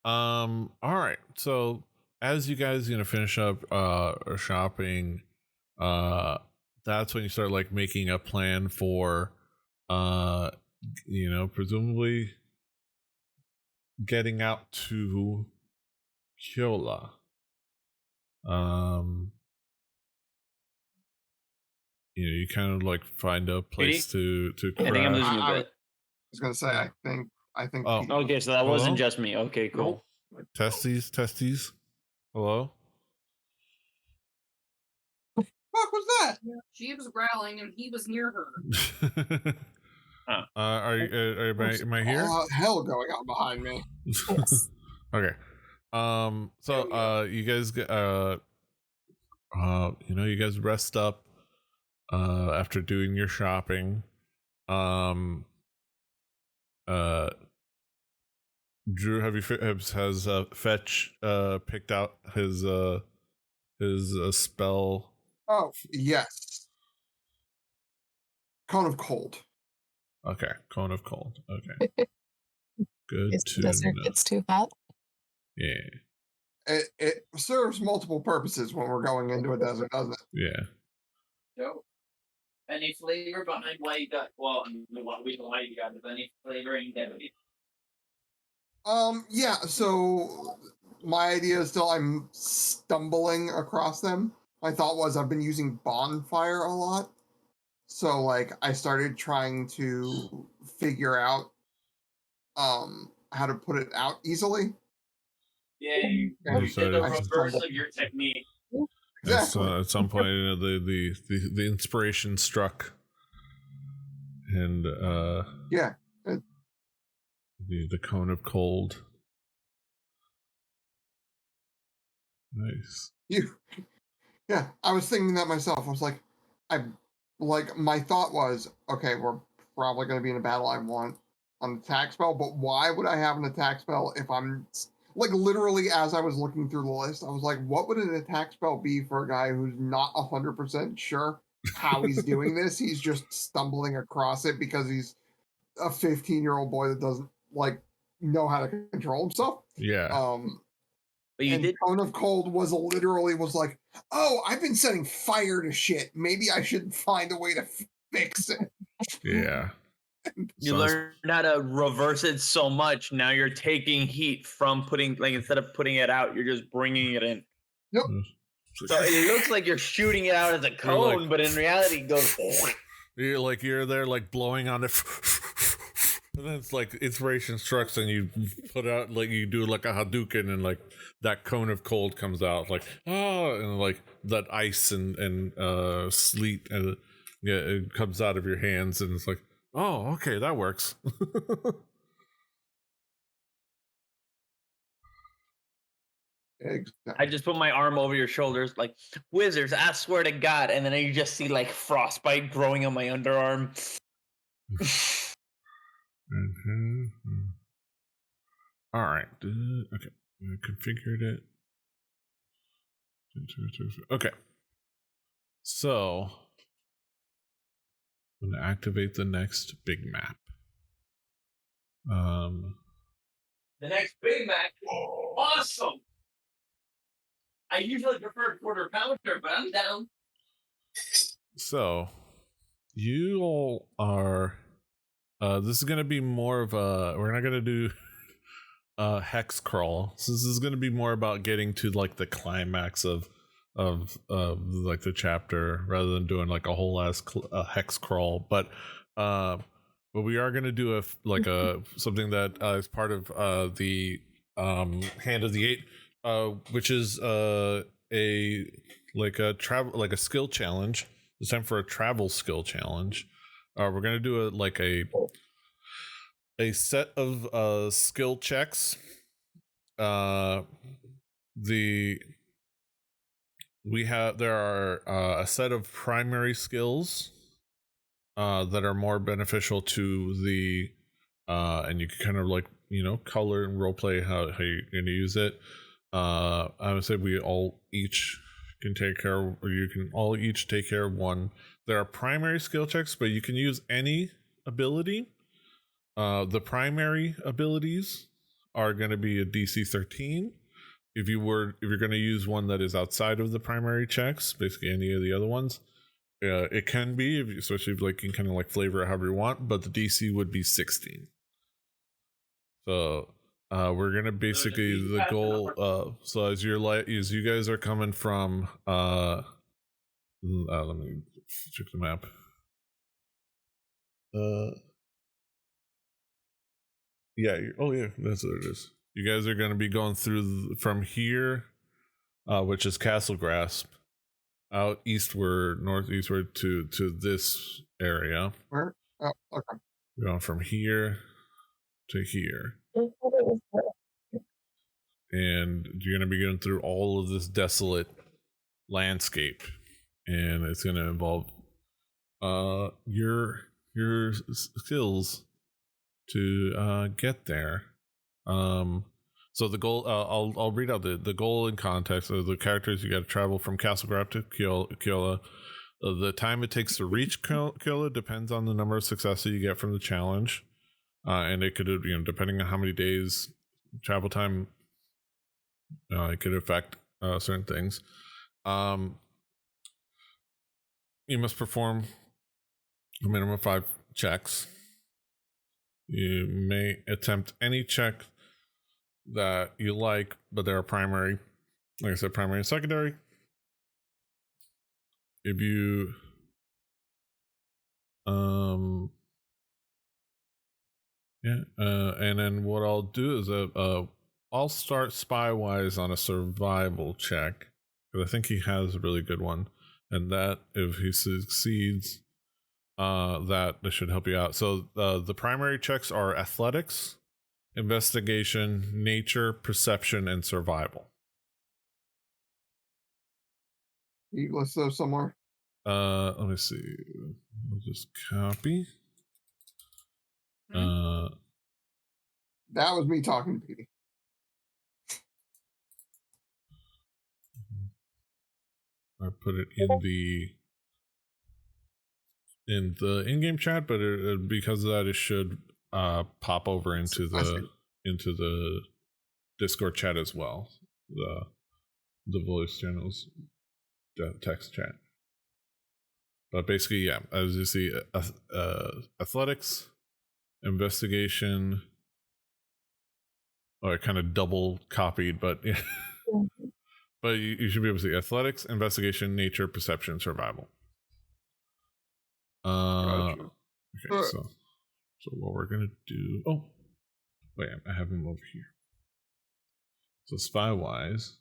All right, so as you guys finish up shopping, that's when you start like making a plan for presumably getting out to Kyola. You kind of like find a place to I think I'm crash. losing a I bit. was gonna say, I think. Oh. Pete- Okay, so that Hello? wasn't just me. Okay, cool. Testes. Hello. Fuck was that? She was growling and he was near her. Am I here? Hell going on behind me. Yes. Okay. So you guys you guys rest up after doing your shopping. Drew, has Fetch picked out his spell? Oh yes. Cone of Cold. Okay, Cone of Cold. Okay. Good If to the desert know. gets too hot. Yeah. It serves multiple purposes when we're going into a desert, doesn't it? Yeah. So, any flavor behind why you got? Well, we know why you got it. Any flavoring that would Yeah, so my idea is still I'm stumbling across them. My thought was I've been using bonfire a lot. So like I started trying to figure out how to put it out easily. Yeah, you And did So the I reverse stumbled. of your technique. Exactly. At some point, the inspiration struck, and Yeah. the Cone of Cold. Nice. Yeah, I was thinking that myself. I was like, my thought was, okay, we're probably going to be in a battle. I want an attack spell, but why would I have an attack spell if I'm like literally as I was looking through the list, I was like, what would an attack spell be for a guy who's not 100% sure how he's doing this? He's just stumbling across it because he's a 15-year-old boy that doesn't like know how to control himself. Yeah. But you And did. Cone of Cold was like, oh, I've been setting fire to shit. Maybe I should find a way to fix it. Yeah. You learned how to reverse it so much. Now you're taking heat from instead of putting it out, you're just bringing it in. Yep. So it looks like you're shooting it out as a cone, but in reality, it goes. You're there like blowing on it, and then it's like inspiration strikes, and you put out like you do like a Hadouken, and like that Cone of Cold comes out like and like that ice and sleet and it comes out of your hands, and it's like, oh, okay, that works. Exactly. I just put my arm over your shoulders, like wizards. I swear to God, and then you just see like frostbite growing on my underarm. All right. Okay. I configured it. Okay. So I'm going to activate the next big map. The next Big Mac, awesome. I usually prefer quarter pounder, but I'm down. So you all are. This is going to be more of a. We're not going to do hex crawl. So this is going to be more about getting to like the climax of like the chapter rather than doing like a whole ass hex crawl. But we are going to do a something that is part of the Hand of the Eight, which is a skill challenge. It's time for a travel skill challenge. We're going to do a set of skill checks. There are a set of primary skills that are more beneficial to the and you can kind of like color and role play how you're going to use it. I would say we all each can take care of, or you can all each take care of one. There are primary skill checks, but you can use any ability. The primary abilities are going to be a DC 13. If you're going to use one that is outside of the primary checks, basically any of the other ones, it can be, especially if like you can kind of like flavor it however you want, but the DC would be 16. So we're gonna basically the goal. So as you guys are coming from, let me check the map. Yeah. Yeah, that's what it is. You guys are gonna be going through from here, which is Castle Grasp, out eastward, northeastward to this area. Where? Oh, okay. We're going from here to here. And you're going to be going through all of this desolate landscape, and it's going to involve your skills to get there. So the goal, I'll read out the goal in context of the characters. You got to travel from Castle Grab to Kyola. The time it takes to reach Kyola depends on the number of successes you get from the challenge, and it could, depending on how many days travel time. It could affect certain things. You must perform a minimum of 5 checks. You may attempt any check that you like, but there are primary, like I said, primary and secondary. If you and then what I'll do is I'll start Spywise on a survival check, because I think he has a really good one, and that if he succeeds, that should help you out. So the primary checks are athletics, investigation, nature, perception, and survival. You list those somewhere. Let me see. I'll just copy. That was me talking to Petey. I put it in the in-game chat, but because of that, it should pop over into the Discord chat as well. The voice channels, the text chat. But basically, yeah, as you see, athletics, investigation. I kind of double copied, but yeah. But you should be able to see athletics, investigation, nature, perception, survival. Gotcha. Okay, so what we're gonna do? Oh, wait, I have him over here. So Spywise,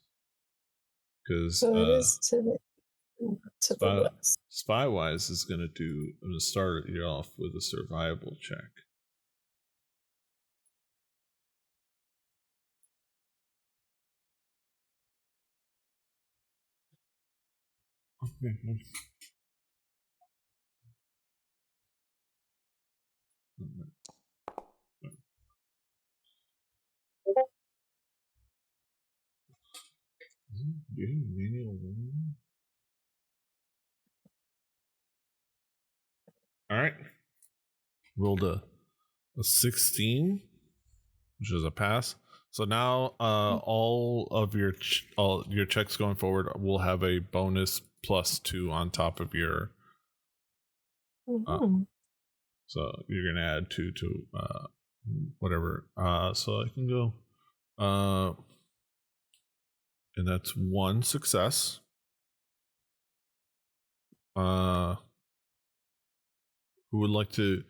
because So it is to the west. Spywise is gonna do. I'm gonna start you off with a survival check. Okay. All right. Rolled a 16, which is a pass. So now all your checks going forward will have a bonus +2 on top of your. Mhm. So you're gonna add 2 to whatever. So I can go. And that's 1 success. Who would like to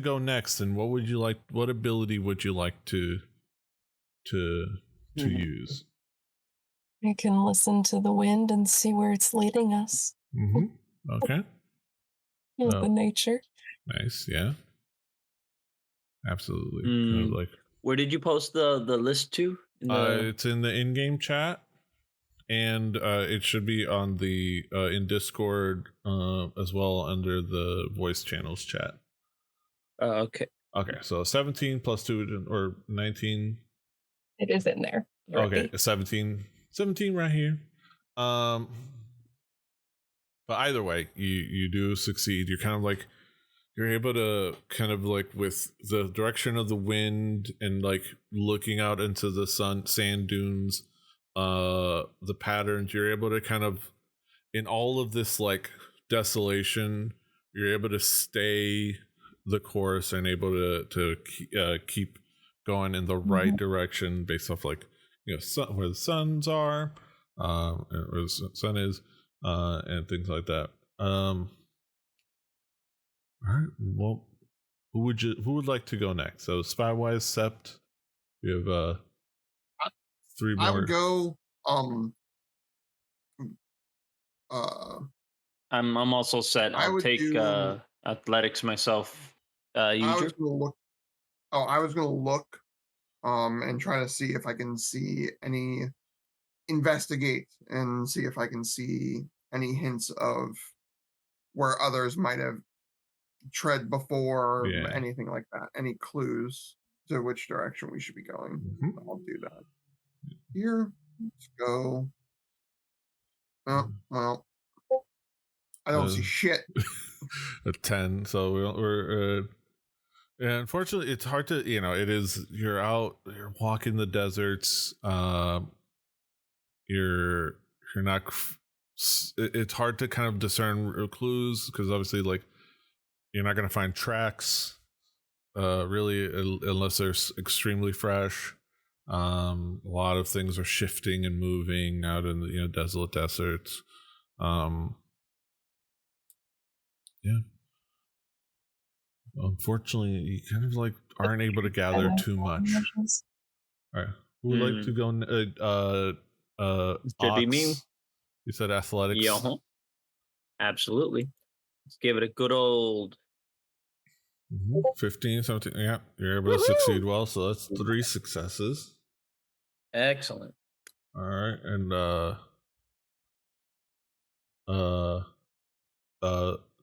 go next, and what ability would you like to use? We can listen to the wind and see where it's leading us. Okay. The nature. Nice, yeah. Absolutely. Kind of like, where did you post the list to? it's in the in-game chat, and it should be on the in Discord as well under the voice channels chat. Okay. Okay, so 17 plus 2 or 19. It is in there. Okay, 17 right here. But either way, you do succeed. You're kind of like, you're able to kind of like, with the direction of the wind and like looking out into the sand dunes, the patterns, you're able to kind of, in all of this like desolation, you're able to stay the course and able to keep going in the right direction based off like, where the suns are, where the sun is, and things like that. All right. Well, who would like to go next? So Spywise, Sept. We have 3 more. I would go. I'm also set. I I'll would take do- athletics myself. I User. was gonna look. Oh, I was gonna look, and try to see if I can see investigate and see if I can see any hints of where others might have tread before, Yeah. anything like that. Any clues to which direction we should be going. I'll do that. Here, let's go. Oh, well, I don't see shit. A 10. So we're yeah, unfortunately, it's hard to, you're walking the deserts. You're not, it's hard to kind of discern clues because obviously, like, you're not going to find tracks, really, unless they're extremely fresh. A lot of things are shifting and moving out in the desolate deserts. Yeah. Unfortunately, you kind of like aren't able to gather too much. All right, who would like to go? Should be me. Ox? You said athletics. Yeah, absolutely. Let's give it a good old 15, 17. Yeah, you're able to succeed well. So that's 3 successes. Excellent. All right, and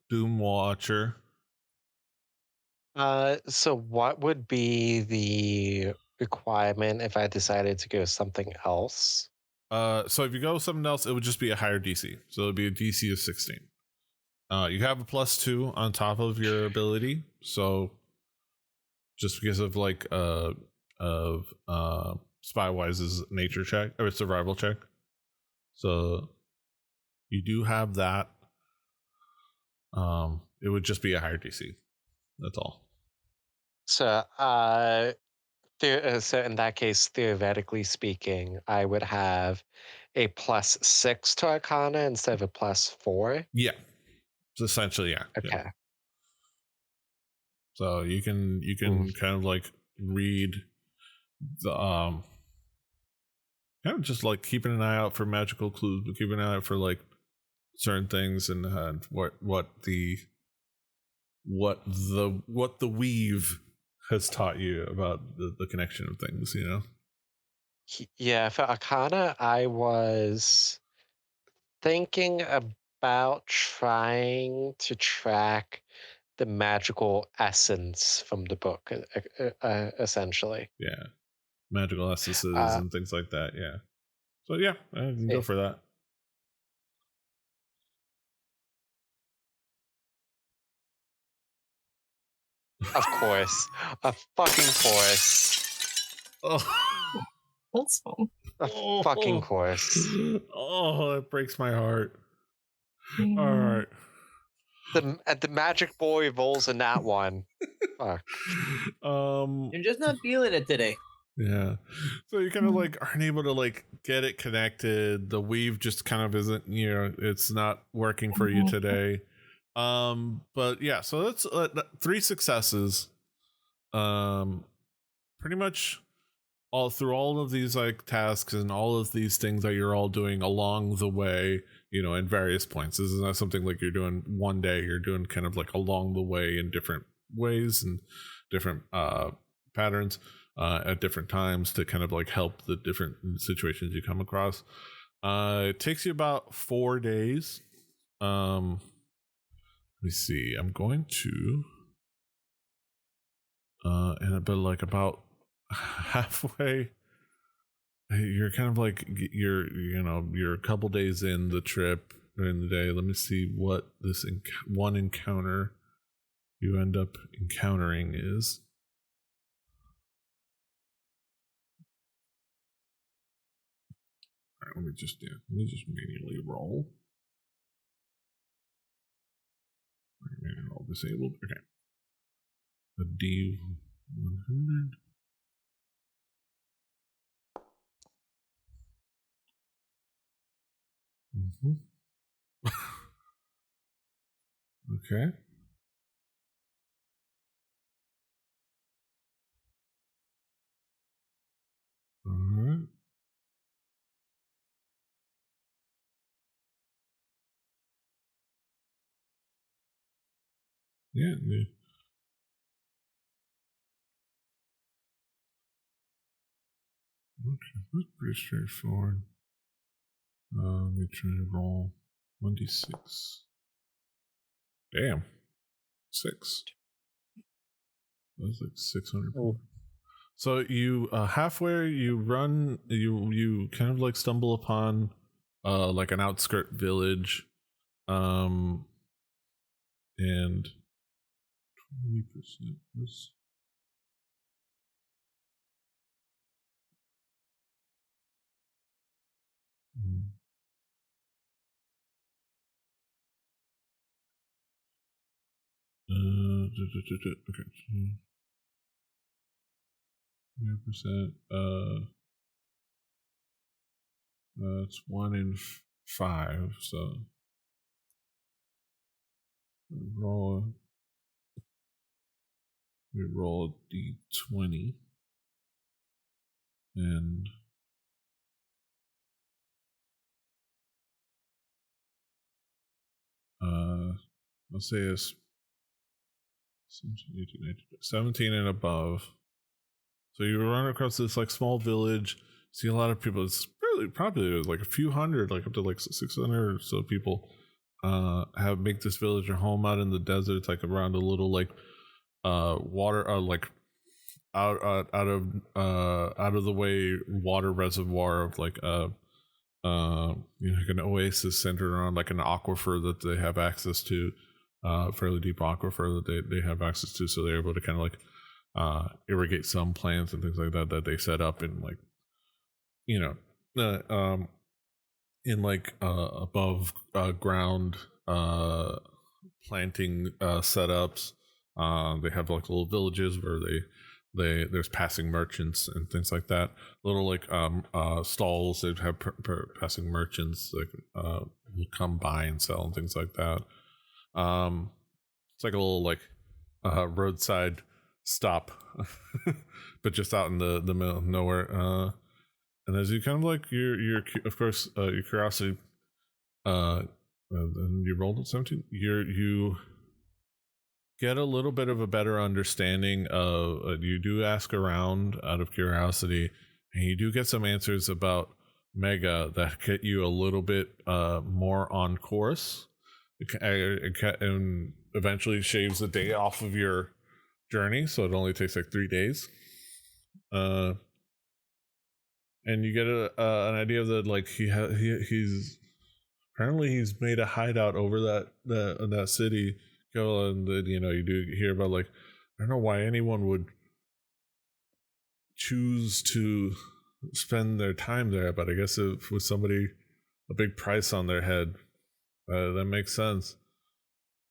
Doom Watcher. So what would be the requirement if I decided to go something else? So if you go something else, it would just be a higher DC. So it would be a DC of 16. You have a +2 on top of your ability. So just because of like Spywise's nature check or survival check. So you do have that. It would just be a higher DC. That's all. So, so in that case, theoretically speaking, I would have a +6 to Arcana instead of a +4. Yeah. So essentially, yeah. Okay. Yeah. So you can kind of like read the kind of just like keeping an eye out for magical clues, but keeping an eye out for like certain things and what the weave has taught you about the connection of things, Yeah, for Arcana, I was thinking about trying to track the magical essence from the book, essentially. Yeah, magical essences Uh, and things like that. Yeah. So yeah, I can go Yeah. for that. Of course. Of fucking course. Oh. That's fun. Of fucking course. Oh, that breaks my heart. All Mm. right. The magic boy rolls in that one. Fuck. You're just not feeling it today. Yeah. So you kind of like aren't able to like get it connected. The weave just kind of isn't, it's not working for you today. But yeah, so that's 3 successes. Pretty much all through all of these like tasks and all of these things that you're all doing along the way, in various points. This is not something like you're doing one day. You're doing kind of like along the way in different ways and different patterns at different times to kind of like help the different situations you come across. It takes you about 4 days. Let me see. I'm going to and but like about halfway, you're kind of like you're a couple days in the trip in the day. Let me see what this one encounter you end up encountering is. All right, let me just manually roll. Manually roll disabled. Okay. A D100. Okay. All right. Yeah. Okay, that's pretty straightforward. Let me try to roll 1d6. Damn. 6. That's like 600. Oh. So you halfway you run you kind of like stumble upon like an outskirt village, and 20% was okay. 20%. It's 1 in 5. So roll. We roll a d20, and I'll say it's 17, 18, 19, 17 and above. So you run across this like small village, see a lot of people. It's probably like a few hundred, like up to like 600 or so people have make this village their home out in the desert. It's like around a little like water like out of the way water reservoir of like like an oasis centered around like an aquifer that they have access to, fairly deep aquifer that they have access to, so they're able to kind of like irrigate some plants and things like that they set up in like in like above ground planting setups. They have like little villages where there's passing merchants and things like that. Little like stalls that have passing merchants that will come by and sell and things like that. It's like a little like roadside stop, but just out in the middle of nowhere. And as you kind of like your of course your curiosity, and you rolled at 17. You get a little bit of a better understanding of you do ask around out of curiosity, and you do get some answers about mega that get you a little bit more on course, and eventually shaves a day off of your journey, so it only takes like 3 days. And you get an idea that like he's apparently he's made a hideout over that city, and you know, you do hear about like, I don't know why anyone would choose to spend their time there, but I guess if with somebody a big price on their head, that makes sense.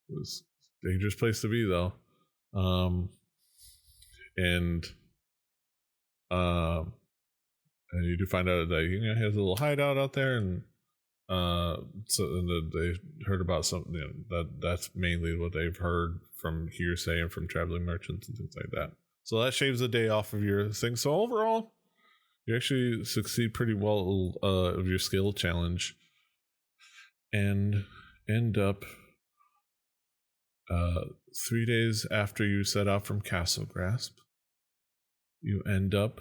It was a dangerous place to be though. And you do find out that, you know, he has a little hideout out there, and they heard about something, you know, that's mainly what they've heard from hearsay and from traveling merchants and things like that. So that shaves a day off of your thing. So overall, you actually succeed pretty well of your skill challenge, and end up 3 days after you set out from Castle Grasp, you end up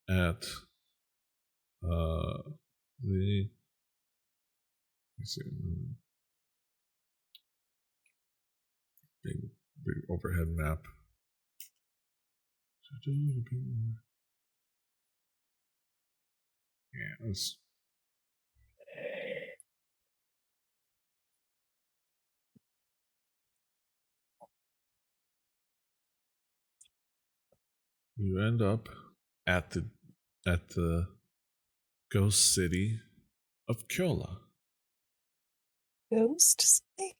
at the big overhead map. Yes. You end up at the ghost city of Kyola. Ghost city?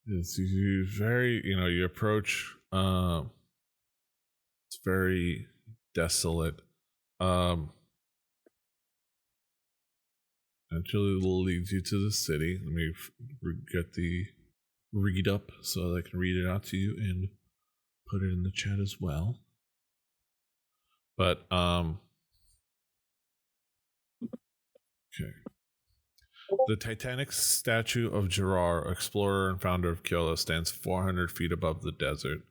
It's you very, you know, you approach, it's very desolate. Actually leads you to the city. Let me get the read up so that I can read it out to you and put it in the chat as well. But okay. The Titanic statue of Gerard, explorer and founder of Kyola, stands 400 feet above the desert,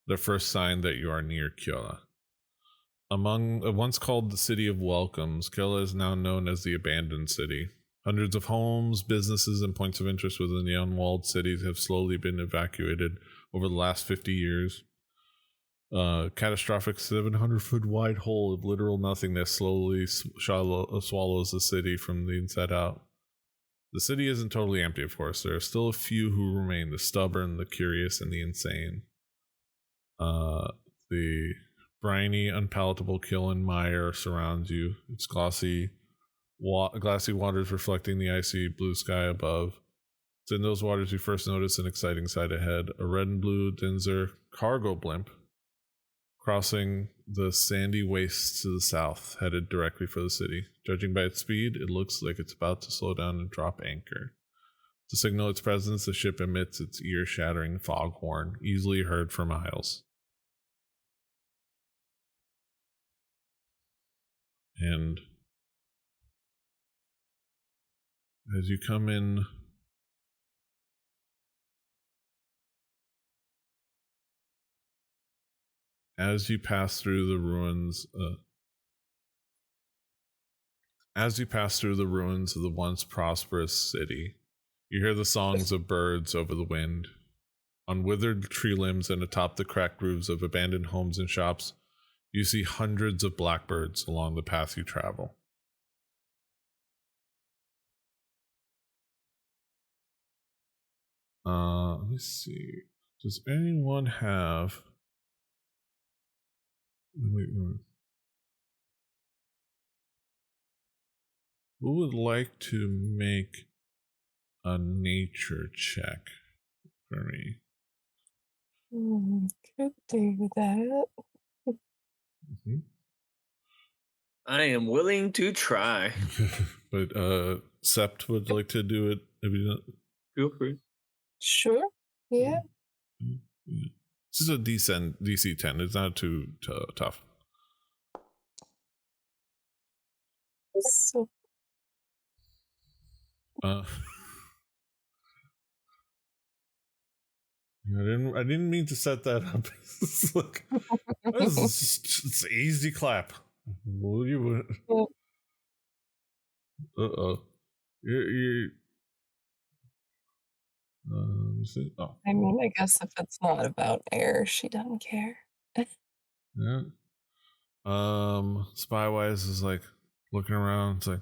the first sign that you are near Kyola. Among once called the City of Welcomes, Kyola is now known as the Abandoned City. Hundreds of homes, businesses, and points of interest within the unwalled cities have slowly been evacuated over the last 50 years. Catastrophic 700-foot wide hole of literal nothingness slowly swallows the city from the inside out. The city isn't totally empty, of course. There are still a few who remain: the stubborn, the curious, and the insane. The briny, unpalatable Kiln Mire surrounds you. Its glassy waters reflecting the icy blue sky above. It's in those waters you first notice an exciting sight ahead: a red and blue Dinzer cargo blimp crossing the sandy wastes to the south, headed directly for the city. Judging by its speed, it looks like it's about to slow down and drop anchor. To signal its presence, the ship emits its ear-shattering foghorn, easily heard for miles. And as you come in, as you pass through the ruins of the once prosperous city, you hear the songs of birds over the wind. On withered tree limbs and atop the cracked roofs of abandoned homes and shops, you see hundreds of blackbirds along the path you travel. Let me see. Does anyone have... Who would like to make a nature check for me? Could do that. Mm-hmm. I am willing to try. But Sept would like to do it if you don't. Feel free. Sure. Yeah. This is a DC 10. It's not too tough. So I didn't mean to set that up. It's like, it's an easy clap. What do you? Uh-oh. You're let me see. Oh, I mean, I guess if it's not about air, she doesn't care. yeah. Spywise is like looking around. It's like,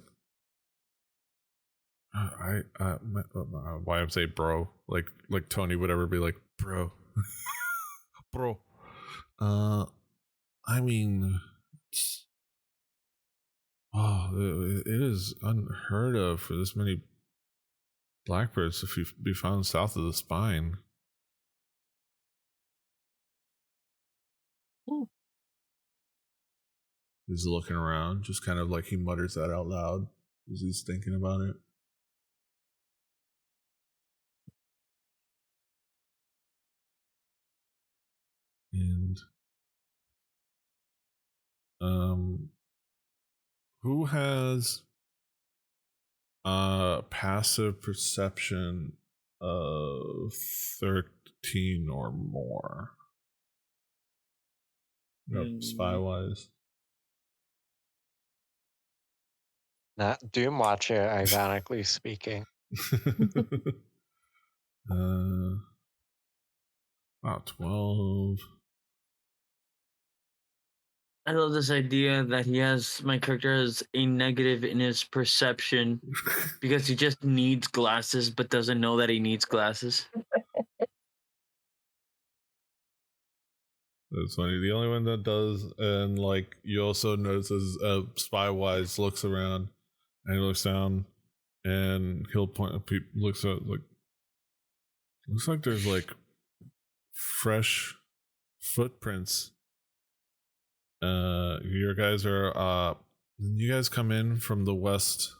why I say bro? Like Tony would ever be like, bro, bro. I mean, it is unheard of for this many blackbirds to be found south of the spine. Hmm. He's looking around, just kind of like he mutters that out loud as he's thinking about it. And who has passive perception of 13 or more? Spy wise. Not Doom Watcher, ironically speaking. 12. I love this idea that my character has a negative in his perception because he just needs glasses but doesn't know that he needs glasses. That's funny. The only one that does, and like you also notice as Spywise looks around and he looks down and he'll point, looks at like, looks like there's like fresh footprints. You guys come in from the west.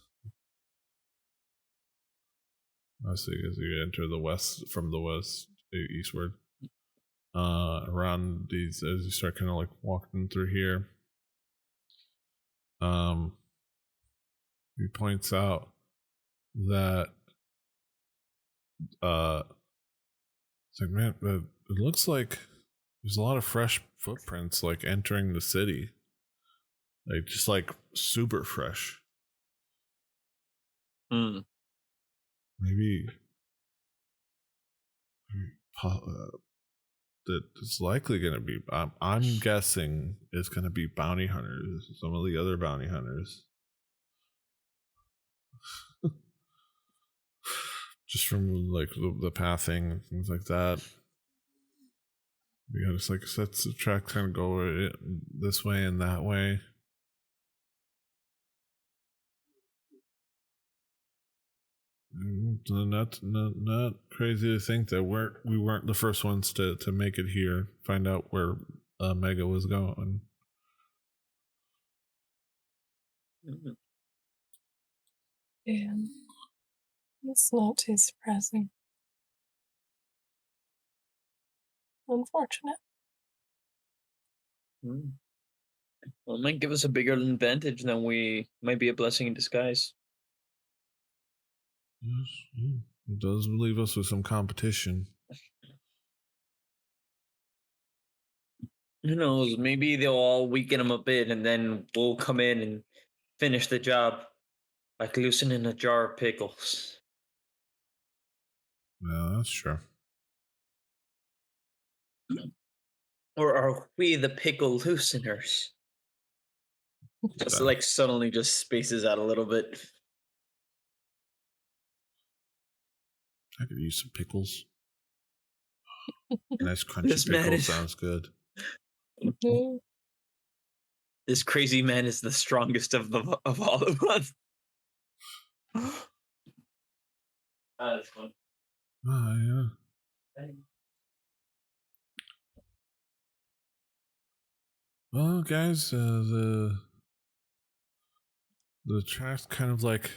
I see, as you enter the west from the west eastward. Around these, as you start kind of like walking through here, he points out that it's like, man, it looks like there's a lot of fresh footprints like entering the city, like just like super fresh. Maybe that it's likely going to be, I'm guessing it's going to be bounty hunters, some of the other bounty hunters. Just from like the pathing and things like that. We got just like sets of tracks kind of go this way and that way. Not crazy to think that we weren't the first ones to make it here. Find out where Mega was going. Yeah, it's not too surprising. Unfortunate. Well, it might give us a bigger advantage than we might be a blessing in disguise. Yes, it does leave us with some competition. Who knows? Maybe they'll all weaken them a bit, and then we'll come in and finish the job like loosening a jar of pickles. Yeah, that's true. Or are we the pickle looseners? Just like suddenly just spaces out a little bit. I could use some pickles. Nice crunchy This man pickle is- sounds good. This crazy man is the strongest of all of us. That's fun. Oh yeah. Well, guys, the tracks kind of like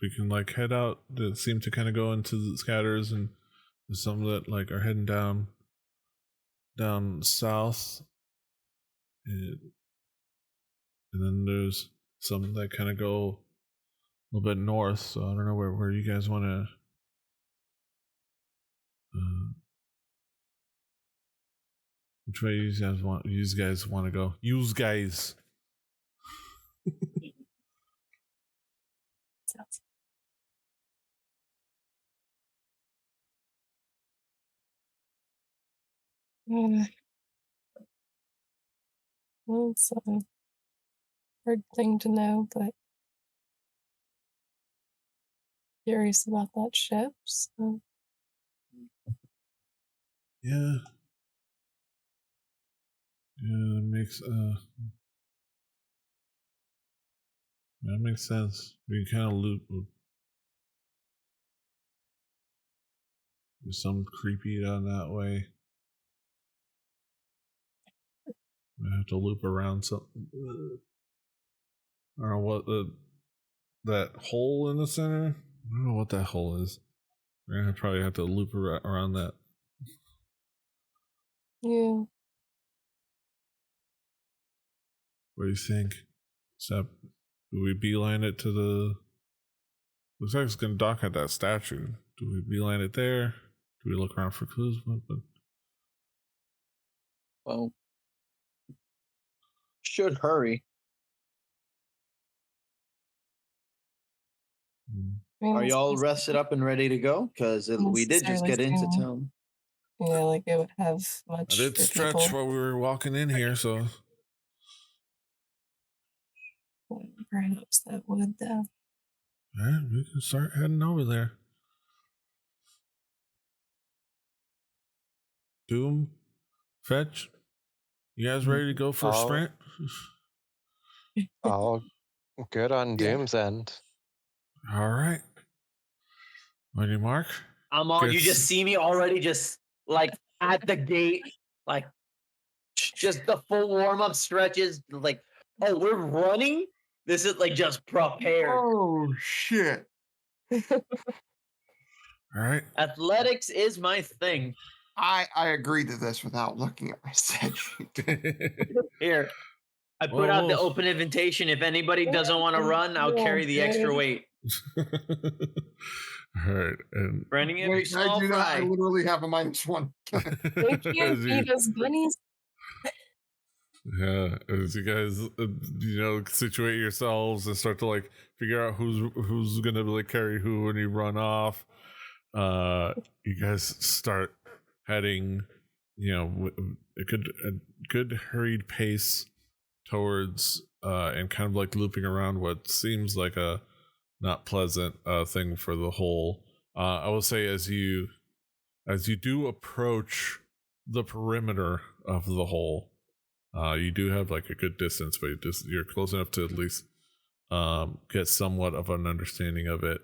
we can like head out. They seem to kind of go into the scatters, and there's some that like are heading down south, and then there's some that kind of go a little bit north. So I don't know where you guys want to Which way you guys want to go? Use guys. Sounds. Well, it's a hard thing to know, but curious about that ship. So Yeah. Yeah, that makes sense. We can kind of loop. There's some creepy down that way. I have to loop around something. I don't know what that hole in the center. I don't know what that hole is. We're gonna probably have to loop around that. yeah, What do you think? Except, do we beeline it to the? Looks like it's gonna dock at that statue. Do we beeline it there? Do we look around for clues? Well, should hurry. I mean, Are it's y'all just rested up and ready to go? Because we did just necessarily get into seem- town. Yeah, like it would have I much did for stretch people. while we were walking in here, so Perhaps that would, though. alright, we can start heading over there. Doom, Fetch, you guys ready to go for a Oh. sprint? All good on Yeah. Doom's end. All right. On your mark. I'm on. You Gets- just see me already, just like at the gate, like just the full warm up stretches. Like, oh, we're running. This is like just prepared. Oh shit! All right. Athletics is my thing. I agree to this without looking at my set sheet. Here, I put out the Whoa. open invitation. If anybody doesn't want to run, I'll carry the extra weight. All right. And Running every Wait, I small do not. I fry. literally have a -1. They can't feed us bunnies. Yeah, as you guys, situate yourselves and start to like figure out who's gonna like carry who when you run off. You guys start heading, a good hurried pace towards, and kind of like looping around what seems like a not pleasant thing for the hole. I will say as you do approach the perimeter of the hole. You do have like a good distance, but you're close enough to at least get somewhat of an understanding of it.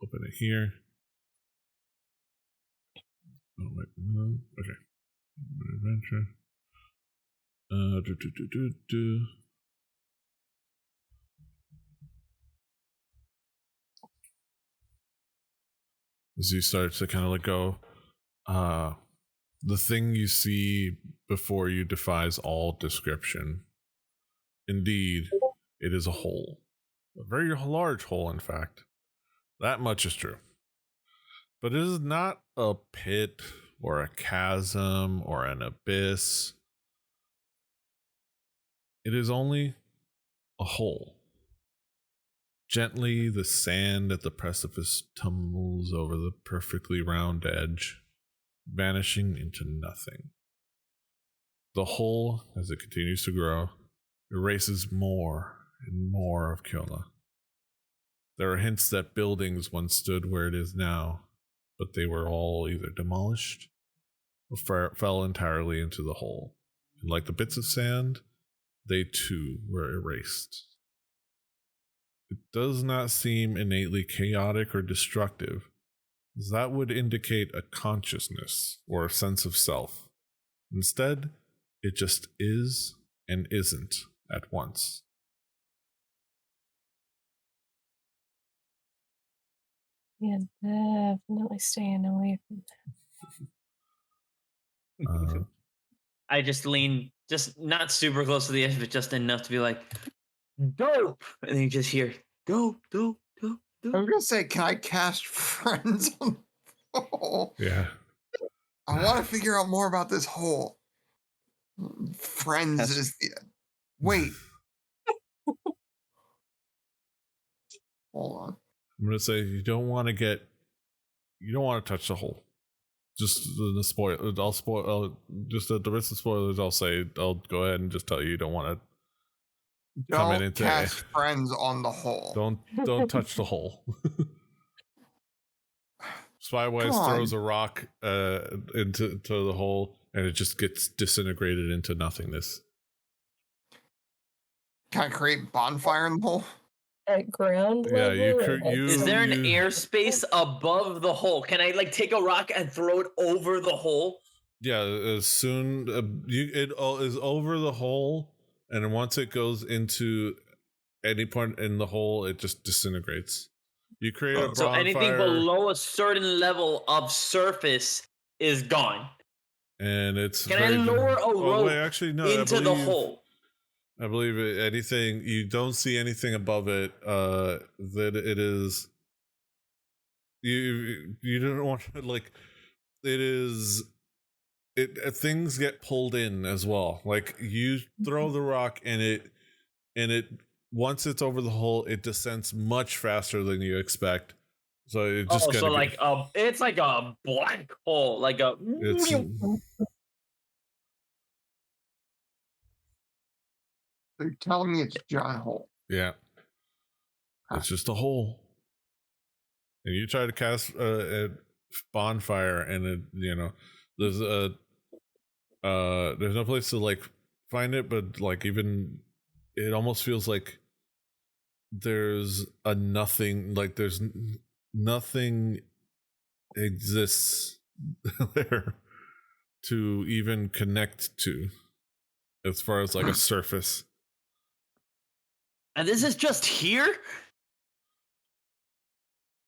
Open it here. Oh wait, okay. Adventure. As you start to kind of like go. The thing you see before you defies all description. Indeed, it is a hole. A very large hole, in fact. That much is true. But it is not a pit or a chasm or an abyss. It is only a hole. Gently, the sand at the precipice tumbles over the perfectly round edge, vanishing into nothing. The hole, as it continues to grow, erases more and more of Kyola. There are hints that buildings once stood where it is now, but they were all either demolished or fell entirely into the hole. And like the bits of sand, they too were erased. It does not seem innately chaotic or destructive, as that would indicate a consciousness or a sense of self. Instead, it just is and isn't at once. Yeah, definitely staying away from Uh, I just lean, just not super close to the edge, but just enough to be like, dope. And then you just hear, dope, dope, dope, I'm dope. gonna say, can I cast friends on Yeah. I want to figure out more about this hole. Friends That's- is the... Wait. Hold on. I'm gonna say you don't want to touch the hole. Just the spoil. I'll spoil. Just the rest of the spoilers. I'll go ahead and just tell you don't want to come in Don't into cast friends on the hole. Don't touch the hole. Spywise Come throws on. a rock into the hole, and it just gets disintegrated into nothingness. Can I create bonfire in the hole? At ground Yeah, level? Is there an you- airspace above the hole? Can I like take a rock and throw it over the hole? Yeah, as soon it is over the hole, and then once it goes into any point in the hole, it just disintegrates. You create a So anything bonfire, below a certain level of surface is gone. and it's Can I lower a rope actually, no, into the hole? I believe anything you don't see anything above it. That it is. You don't want to like. It is. Things get pulled in as well. Like you throw the rock and it once it's over the hole, it descends much faster than you expect. So it just So like it's like a black hole, like a. it's So you're telling me it's a giant hole. yeah. It's just a hole. And you try to cast a bonfire, and there's no place to like find it, but like even it almost feels like there's a nothing, like there's nothing exists there to even connect to as far as like a surface. And this is just here?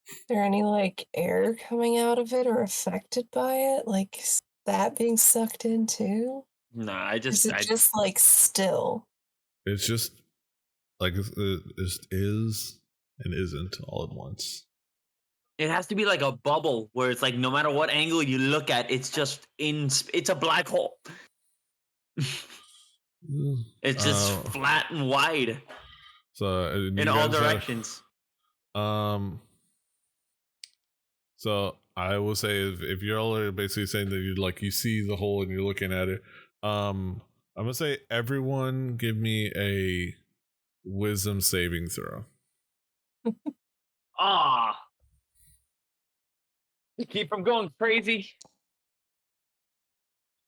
Is there any like air coming out of it or affected by it? Like that being sucked in too? Nah, I Is it just like still? It's just like it just is and isn't all at once. It has to be like a bubble where it's like no matter what angle you look at, it's just it's a black hole. It's just flat and wide So in all directions. So I will say if you're all basically saying that you see the hole and you're looking at it, I'm gonna say everyone give me a wisdom saving throw. To keep from going crazy.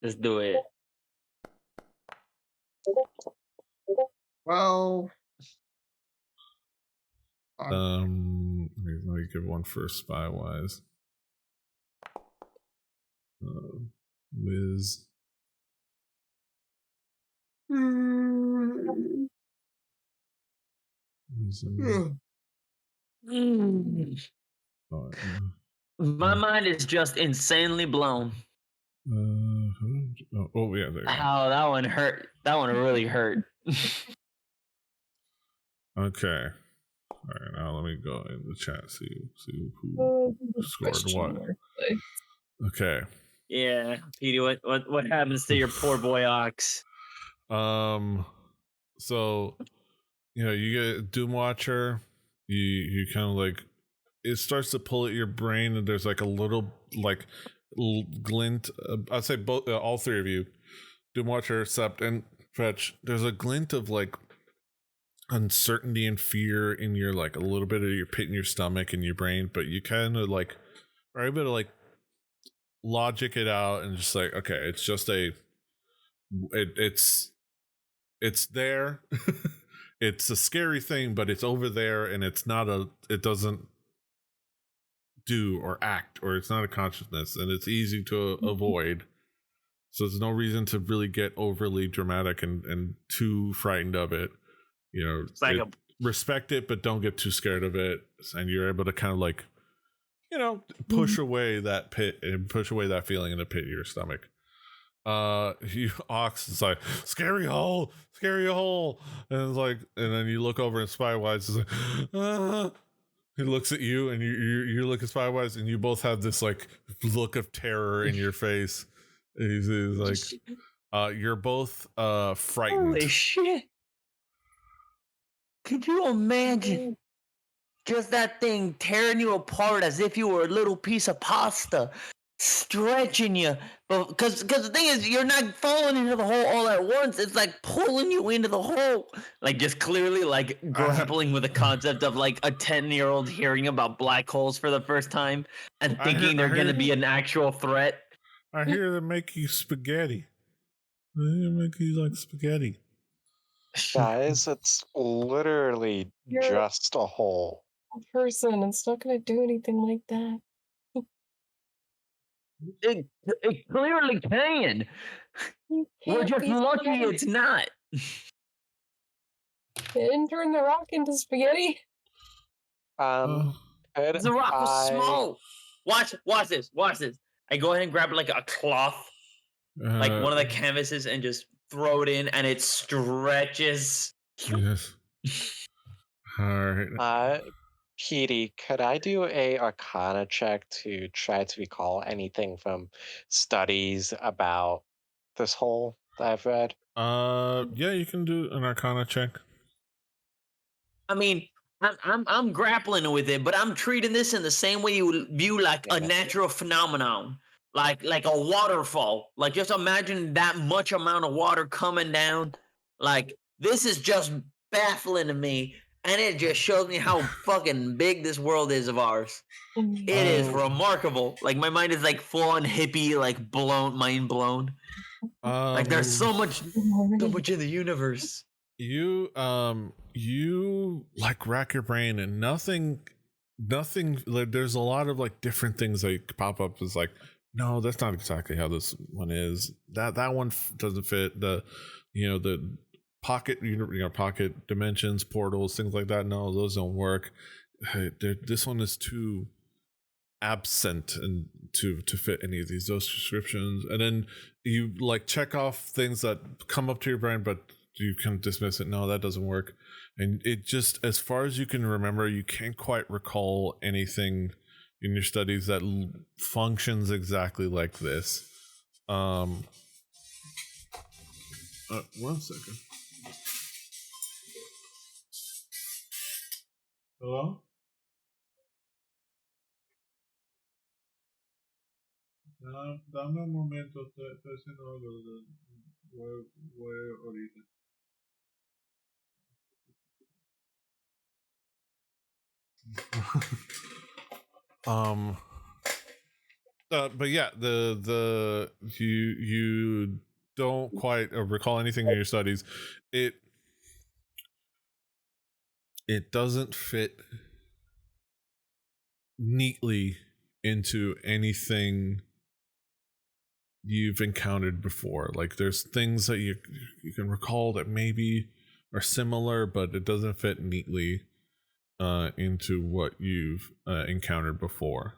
Let's do it. Well, Let me give one for Spywise. Wiz. Wisdom. My mind is just insanely blown. Oh yeah, there you go. Oh, that one hurt. That one really hurt. Okay. All right, now let me go in the chat see who scored what. Okay. Yeah, Petey, what happens to your poor boy Ox? So you get Doom Watcher. You kind of like it starts to pull at your brain, and there's like a little like glint. I'd say both, all three of you, Doom Watcher, Sept, and Fetch. There's a glint of like uncertainty and fear in your like a little bit of your pit in your stomach and your brain, but you kind of like are able to like logic it out and just like, okay, it's just it's there. It's a scary thing, but it's over there, and it doesn't do or act, or it's not a consciousness, and it's easy to avoid. So there's no reason to really get overly dramatic and too frightened of it. It's like respect it, but don't get too scared of it, and you're able to kind of like, push away that pit and push away that feeling in the pit of your stomach. Ox is like scary hole, and it's like, and then you look over and Spywise is like, He looks at you, and you look at Spywise, and you both have this like look of terror in your face. He's like, you're both frightened. Holy shit! Could you imagine just that thing tearing you apart as if you were a little piece of pasta, stretching you? But because the thing is, you're not falling into the hole all at once. It's like pulling you into the hole, like just clearly like grappling with the concept of like a 10-year-old hearing about black holes for the first time and thinking they're going to be an actual threat. I hear they make you spaghetti. They make you like spaghetti. Guys, it's literally You're- just a hole. Person, it's not gonna do anything like that. It clearly can. You We're can't just be lucky spaghetti. it's not. They didn't turn the rock into spaghetti. Could The rock was I- small. Watch this. I go ahead and grab like a cloth, like one of the canvases, and just throw it in, and it stretches. Yes. All right. Petey, could I do a Arcana check to try to recall anything from studies about this hole that I've read? Yeah, you can do an Arcana check. I mean, I'm grappling with it, but I'm treating this in the same way you would view like a natural phenomenon, like a waterfall. Like just imagine that much amount of water coming down. Like this is just baffling to me, and it just shows me how fucking big this world is of ours. It is remarkable. Like my mind is like full on hippie, like mind blown. Like there's so much in the universe. You like rack your brain, and nothing like, there's a lot of like different things that pop up as like, no, that's not exactly how this one is. That one doesn't fit. The pocket pocket dimensions, portals, things like that. No, those don't work. This one is too absent and to fit any of those descriptions. And then you like check off things that come up to your brain, but you can dismiss it. No, that doesn't work. And it just, as far as you can remember, you can't quite recall anything in your studies that functions exactly like this. 1 second. Hello? Dame un momento, estoy haciendo algo. Voy ahorita. But yeah, the you don't quite recall anything in your studies. It doesn't fit neatly into anything you've encountered before. Like there's things that you can recall that maybe are similar, but it doesn't fit neatly into what you've encountered before.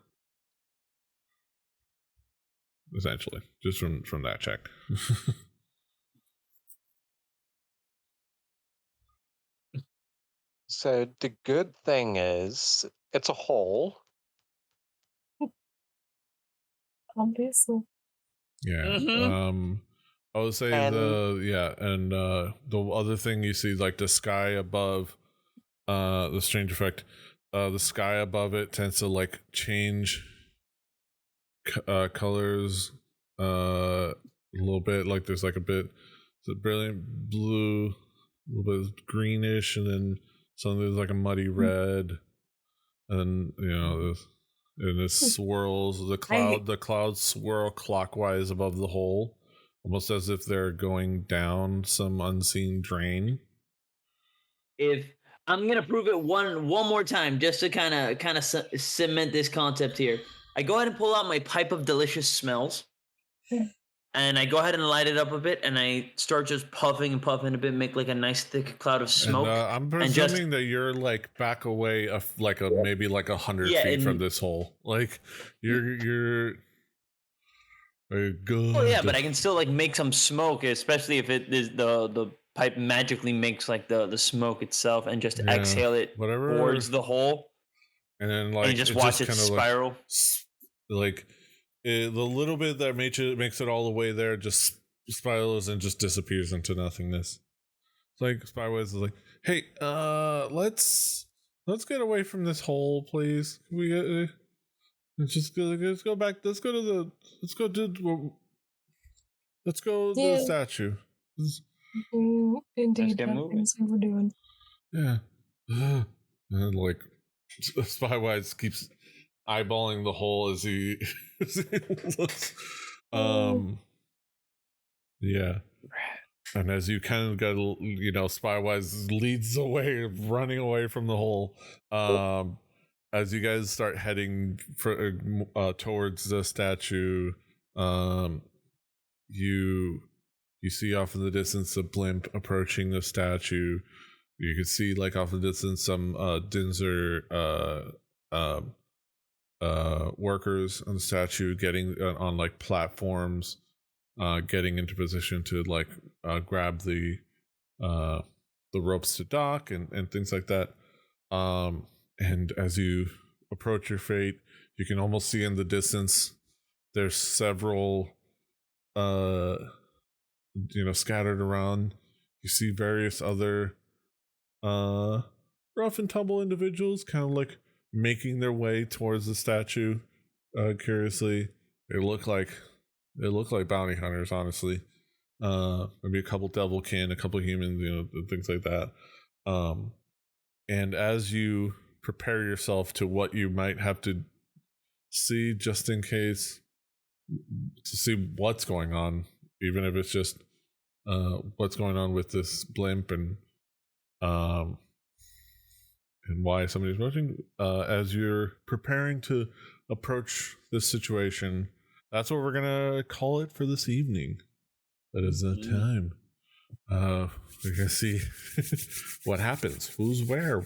Essentially, just from that check. So the good thing is it's a hole. Obviously. Yeah. I would say And- the other thing you see, like the sky above the strange effect, the sky above it tends to like change colors a little bit. Like there's like it's a brilliant blue, a little bit greenish, and then something's like a muddy red, and it swirls. The clouds swirl clockwise above the hole, almost as if they're going down some unseen drain. If I'm gonna prove it one more time, just to kind of cement this concept here, I go ahead and pull out my pipe of delicious smells, and I go ahead and light it up a bit, and I start just puffing and puffing a bit, make like a nice thick cloud of smoke. And, I'm presuming that you're like back away maybe 100 feet from this hole. Like you're good. Oh yeah, but I can still like make some smoke, especially if it is the pipe magically makes like the smoke itself and just exhale it towards the hole. and then like and just watch it kinda, spiral. The little bit that makes it all the way there just spirals and just disappears into nothingness. It's like Spywise is like, hey, let's get away from this hole, please. Can we get let's go back. Let's go to the statue. Indeed, get moving. that's what we're doing. Yeah. And like Spywise keeps eyeballing the hole as he, looks. Yeah. And as you kind of got, Spywise leads the way, running away from the hole. As you guys start heading towards the statue, you see off in the distance a blimp approaching the statue. You can see, like, off in the distance some Dinzer workers on the statue getting on like platforms, getting into position to like grab the ropes to dock and things like that. And as you approach your fate, you can almost see in the distance there's several scattered around. You see various other rough and tumble individuals kind of like making their way towards the statue. Curiously, they look like bounty hunters, honestly. Maybe a couple devilkin, a couple humans, things like that. And as you prepare yourself to what you might have to see, just in case, to see what's going on, even if it's just what's going on with this blimp and why somebody's watching, as you're preparing to approach this situation, that's what we're gonna call it for this evening. That is the time. We're gonna see what happens. Who's where?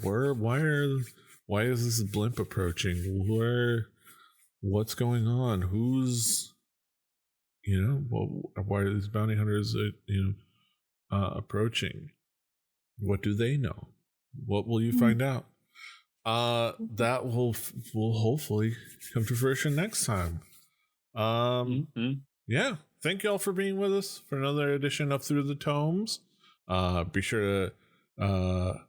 Why is this blimp approaching? What's going on? Who's, why are these bounty hunters, approaching? What do they know? What will you find out? That will hopefully come to fruition next time. Yeah. Thank you all for being with us for another edition of Through the Tomes. Be sure to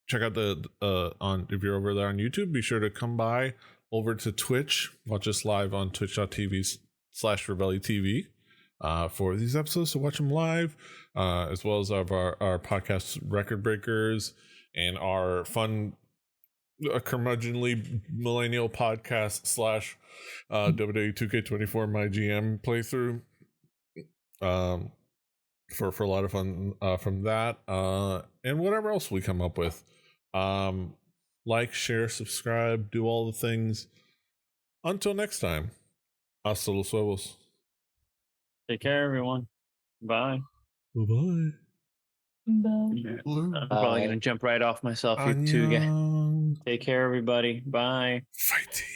check out if you're over there on YouTube, be sure to come by over to Twitch. Watch us live on twitch.tv/RebelliTV for these episodes, to watch them live, as well as our podcast Record Breakers and our fun curmudgeonly millennial podcast / WWE 2K24 My GM playthrough, for a lot of fun from that, and whatever else we come up with. Like, share, subscribe, do all the things. Until next time, hasta los huevos. Take care, everyone. Bye. Bye-bye. Bye. I'm probably gonna jump right off myself here too. Take care, everybody. Bye. Fighting.